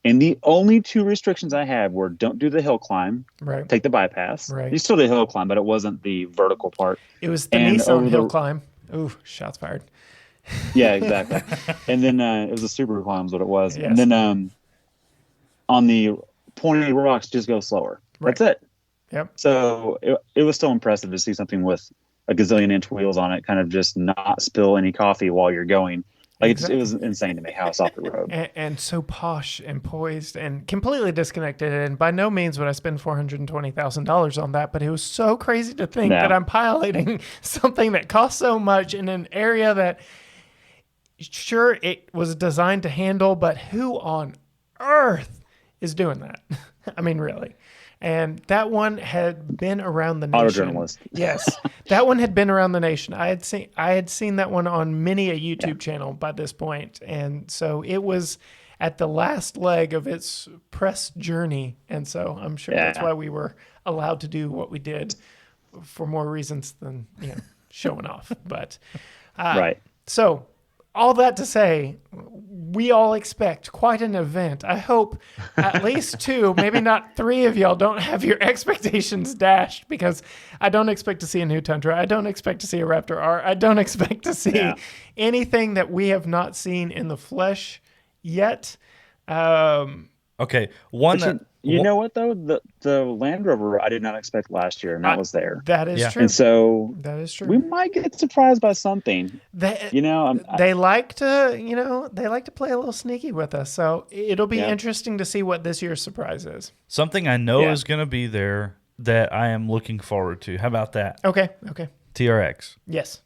And the only two restrictions I had were don't do the hill climb, Right. take the bypass. Right. You still did hill climb, but it wasn't the vertical part. It was the And Nissan over hill the- climb. Ooh, shots fired. Yeah, exactly. And then it was a super climb is what it was. Yes. And then on the pointy rocks, just go slower. Right. That's it. Yep. So it was still impressive to see something with a gazillion inch wheels on it, kind of just not spill any coffee while you're going. Like it was insane to me how it's off the road. And so posh and poised and completely disconnected. And by no means would I spend $420,000 on that, but it was so crazy to think No. that I'm piloting something that costs so much in an area that, sure, it was designed to handle, but who on earth is doing that? I mean, really. And that one had been around the nation. Autojournalist. Yes, that one had been around the nation. I had seen that one on many a YouTube channel by this point, and so it was at the last leg of its press journey. And so I'm sure that's why we were allowed to do what we did, for more reasons than showing off. But Right. so, all that to say, we all expect quite an event. I hope at least 2, maybe not 3 of y'all don't have your expectations dashed, because I don't expect to see a new Tundra. I don't expect to see a Raptor R. I don't expect to see anything that we have not seen in the flesh yet. Okay, one But that you know what though? The Land Rover I did not expect last year, and that was there. That is Yeah. true. And so That is true. we might get surprised by something. They, They like to, they like to play a little sneaky with us. So it'll be Yeah. interesting to see what this year's surprise is. something I know Yeah. is going to be there that I am looking forward to. How about that? Okay. TRX. Yes.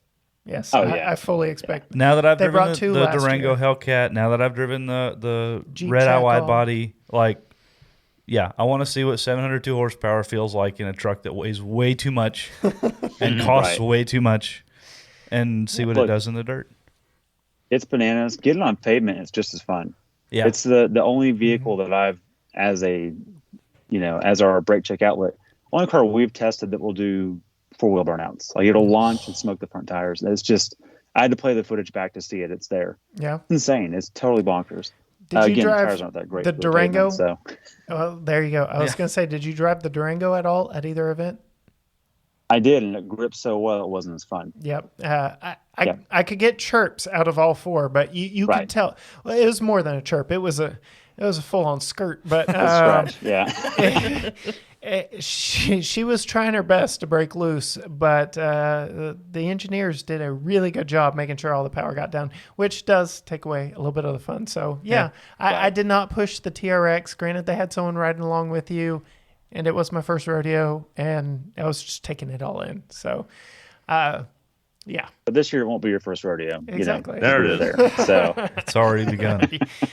Oh, yeah. I fully expect. Now that I've They driven brought 2 the last Durango year. Hellcat, now that I've driven the Jeep red eye wide Chacal. body, I want to see what 702 horsepower feels like in a truck that weighs way too much and costs Right. way too much, and see what it Look, does in the dirt. It's bananas. Getting on pavement is just as fun. Yeah, It's the only vehicle that I've as our brake check outlet. Only car we've tested that will do 4-wheel burnouts. Like it'll launch and smoke the front tires. It's just I had to play the footage back to see it. It's there. Yeah. It's insane. It's totally bonkers. Did you Again, the drive tires aren't that great the for Durango? pavement, so Well, there you go. I was going to say, did you drive the Durango at all at either event? I did, and it gripped so well it wasn't as fun. Yep. Yeah. I could get chirps out of all 4, but you could Right. tell. Well, it was more than a chirp. It was a full on skirt. But Scratch. Yeah. she was trying her best to break loose, but the engineers did a really good job making sure all the power got down, which does take away a little bit of the fun. So I did not push the TRX. Granted, they had someone riding along with you. and it was my first rodeo, and I was just taking it all in. So, yeah. But this year it won't be your first rodeo. Exactly. There it is. There. So It's already begun.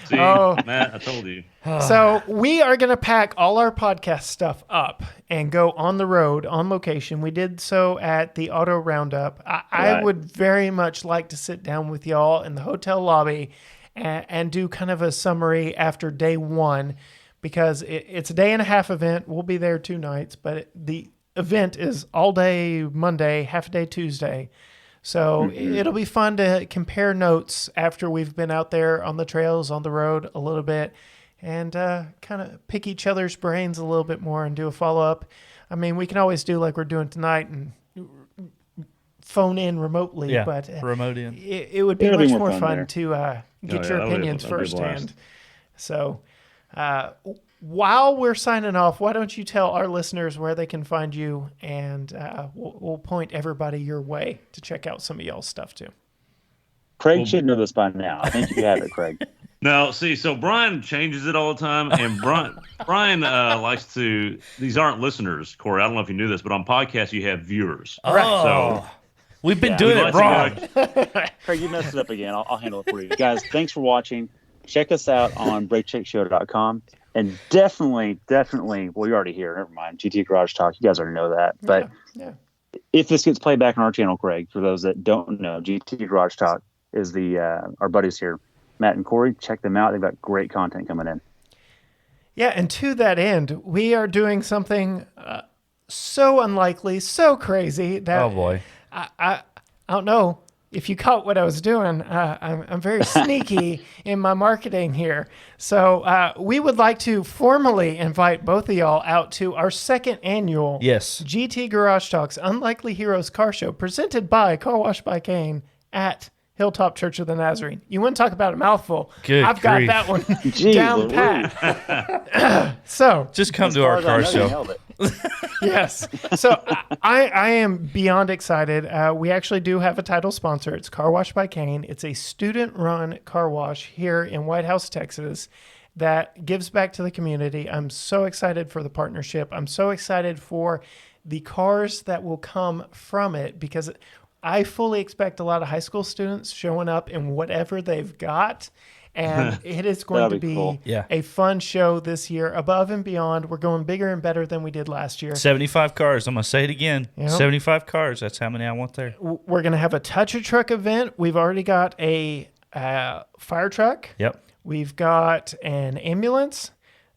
See, Matt, I told you. So we are going to pack all our podcast stuff up and go on the road, on location. We did so at the Auto Roundup. I Right. would very much like to sit down with y'all in the hotel lobby and do kind of a summary after day one, because it's a day and a half event. We'll be there 2 nights, but the event is all day Monday, half a day Tuesday. So it'll be fun to compare notes after we've been out there on the trails, on the road a little bit, and kind of pick each other's brains a little bit more and do a follow-up. I mean, we can always do like we're doing tonight and phone in remotely, Yeah, but remote in. it would be It'll be much more more fun fun there. to get yeah, your that'll be- opinions that'll be a blast. firsthand. So while we're signing off, why don't you tell our listeners where they can find you, and we'll point everybody your way to check out some of y'all's stuff too. Craig should know this by now. I think you have it, Craig. No, see, so Brian changes it all the time, and Brian likes to. These aren't listeners, Corey. I don't know if you knew this, but on podcasts you have viewers. Oh, we've been Yeah. doing He it likes to wrong. go- Craig, you messed it up again. I'll handle it for you. Guys, thanks for watching. Check us out on BrakeCheckShow.com. And definitely, well, you're already here. Never mind. GT Garage Talk. You guys already know that. But Yeah. if this gets played back on our channel, Craig, for those that don't know, GT Garage Talk is our buddies here, Matt and Cory. Check them out. They've got great content coming in. Yeah, and to that end, we are doing something so unlikely, so crazy that Oh boy. I don't know if you caught what I was doing. I'm very sneaky in my marketing here. So we would like to formally invite both of y'all out to our second annual Yes. GT Garage Talks Unlikely Heroes Car Show, presented by Car Wash by Kane at Hilltop Church of the Nazarene. You want to talk about a mouthful? Good I've got grief. that one Jeez down Louise. pat. So Just come As to far our as I car know, you show. nailed it. yes. So I am beyond excited. We actually do have a title sponsor. It's Car Wash by Kane. It's a student-run car wash here in White House, Texas, that gives back to the community. I'm so excited for the partnership. I'm so excited for the cars that will come from it, because I fully expect a lot of high school students showing up in whatever they've got. And it is going to That'll be be cool. Yeah. a fun show this year, above and beyond. We're going bigger and better than we did last year. 75 cars. I'm going to say it again. Yep. 75 cars. That's how many I want there. We're going to have a touch a truck event. We've already got a fire truck. Yep. We've got an ambulance.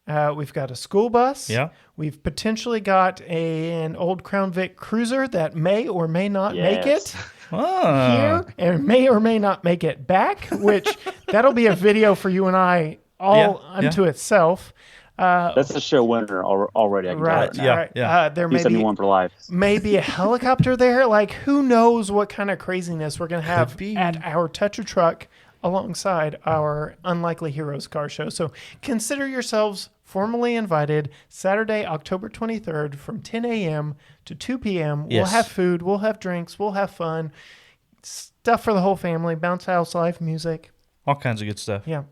We've got a school bus. Yeah. We've potentially got an old Crown Vic Cruiser that may or may not make Yes. it Oh. here, and may or may not make it back, which that'll be a video for you and I all Yeah, unto itself. That's a show winner already. I can tell Right. it now. Yeah, Right. yeah. There may be 71 for life. maybe a helicopter there. Like, who knows what kind of craziness we're going to have be. at our Toucher truck alongside our Unlikely Heroes car show. So consider yourselves formally invited Saturday, October 23rd from 10 a.m. to 2 p.m. We'll Yes. have food, we'll have drinks, we'll have fun, stuff for the whole family, bounce house live music. All kinds of good stuff. Yeah,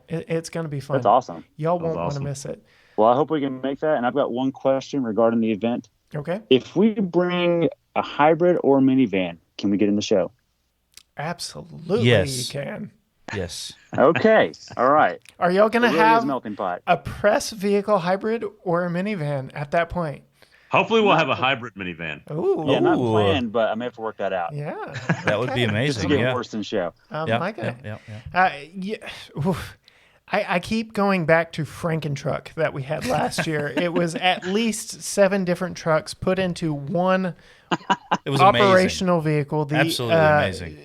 it's going to be fun. That's awesome. Y'all won't That's want to awesome. miss it. Well, I hope we can make that. And I've got one question regarding the event. Okay? If we bring a hybrid or a minivan, can we get in the show? Absolutely, Yes. you can. Yes. Okay. All right. Are y'all going It to really is have a melting pot. a press vehicle hybrid or a minivan at that point? Hopefully, we'll have a hybrid minivan. Ooh, Yeah, not Ooh. planned, but I may have to work that out. yeah. That would be Okay. Just to amazing. get Yeah. worse than show. Yeah, My God. yeah. Yeah. Oof. I keep going back to Frankentruck that we had last year. It was at least 7 different trucks put into one It was amazing. operational vehicle. The Absolutely amazing.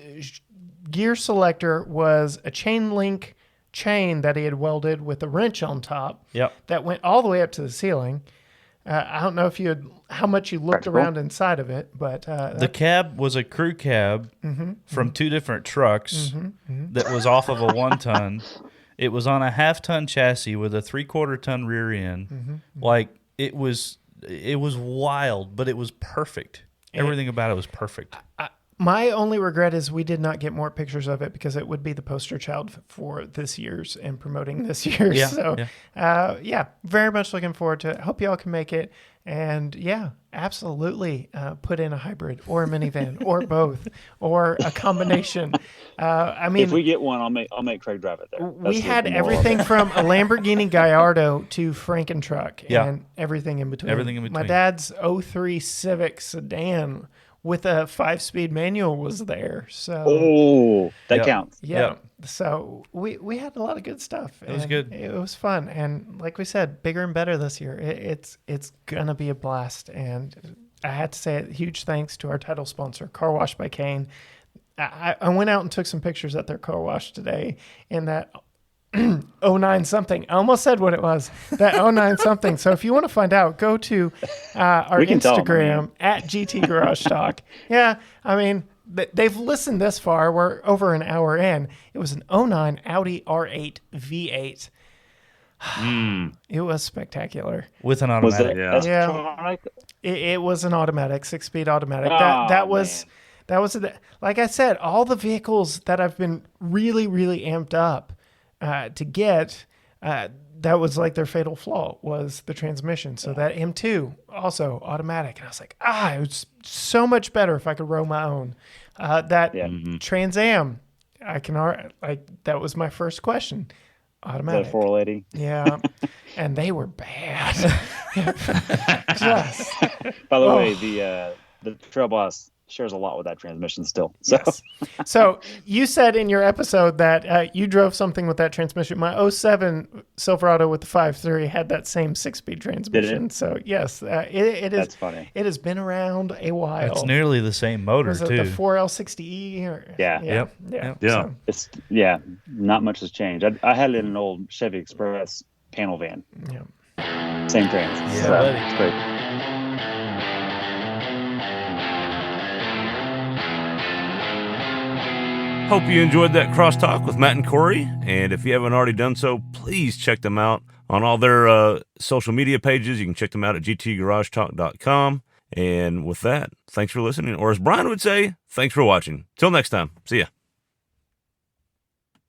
Gear selector was a chain link chain that he had welded with a wrench on top Yep. that went all the way up to the ceiling. I don't know if you had, how much you looked Practical. around inside of it, but The cab was a crew cab from 2 different trucks that was off of a 1-ton. It was on a 1/2-ton chassis with a 3/4-ton rear end. Like it was wild, but it was perfect. Everything about it was perfect. My only regret is we did not get more pictures of it because it would be the poster child for this year's and promoting this year's. Yeah, So, very much looking forward to it. Hope y'all can make it. And yeah, absolutely put in a hybrid or a minivan or both or a combination. I mean, if we get one, I'll make Craig drive it there. we had everything from a Lamborghini Gallardo to Frankentruck Yeah. and everything in between. Everything in My between. dad's '03 Civic sedan with a 5-speed manual was there. So Oh, that Yep. counts. yeah. Yep. So we had a lot of good stuff. It was and good. It was fun. And like we said, bigger and better this year. It's going to be a blast. And I had to say a huge thanks to our title sponsor, Car Wash by Kane. I went out and took some pictures at their car wash today in that 09 something. I almost said what it was. That 09 something. So if you want to find out, go to our We can tell 'em, Instagram at GT Garage Talk. Yeah, I mean, they've listened this far. We're over an hour in. It was an 09 Audi R8 V8. It was spectacular. With an Was automatic. it Yeah. electronic? It was an automatic, 6-speed automatic. Oh, That was like I said, all the vehicles that I've been really, really amped up to get. That was like their fatal flaw was the transmission. So that M2 also automatic, and I was like, it was so much better if I could row my own. That Trans Am, that was my first question. Is that a Automatic. 480? Yeah, and they were bad. Just By the way, the Trail Boss shares a lot with that transmission still. So yes. So you said in your episode that you drove something with that transmission. My '07 Silverado with the 5.3 had that same 6-speed transmission. So yes, it is. that's funny. It has been around a while. It's nearly the same motor, Was it too. the 4L60E? Yeah. Yep. Yeah. Yeah. So, It's not much has changed. I had it in an old Chevy Express panel van. yeah. Same trans. Yeah, so buddy. it's great. Hope you enjoyed that crosstalk with Matt and Cory. And if you haven't already done so, please check them out on all their social media pages. You can check them out at gtgaragetalk.com. And with that, thanks for listening. Or as Brian would say, thanks for watching. Till next time. See ya.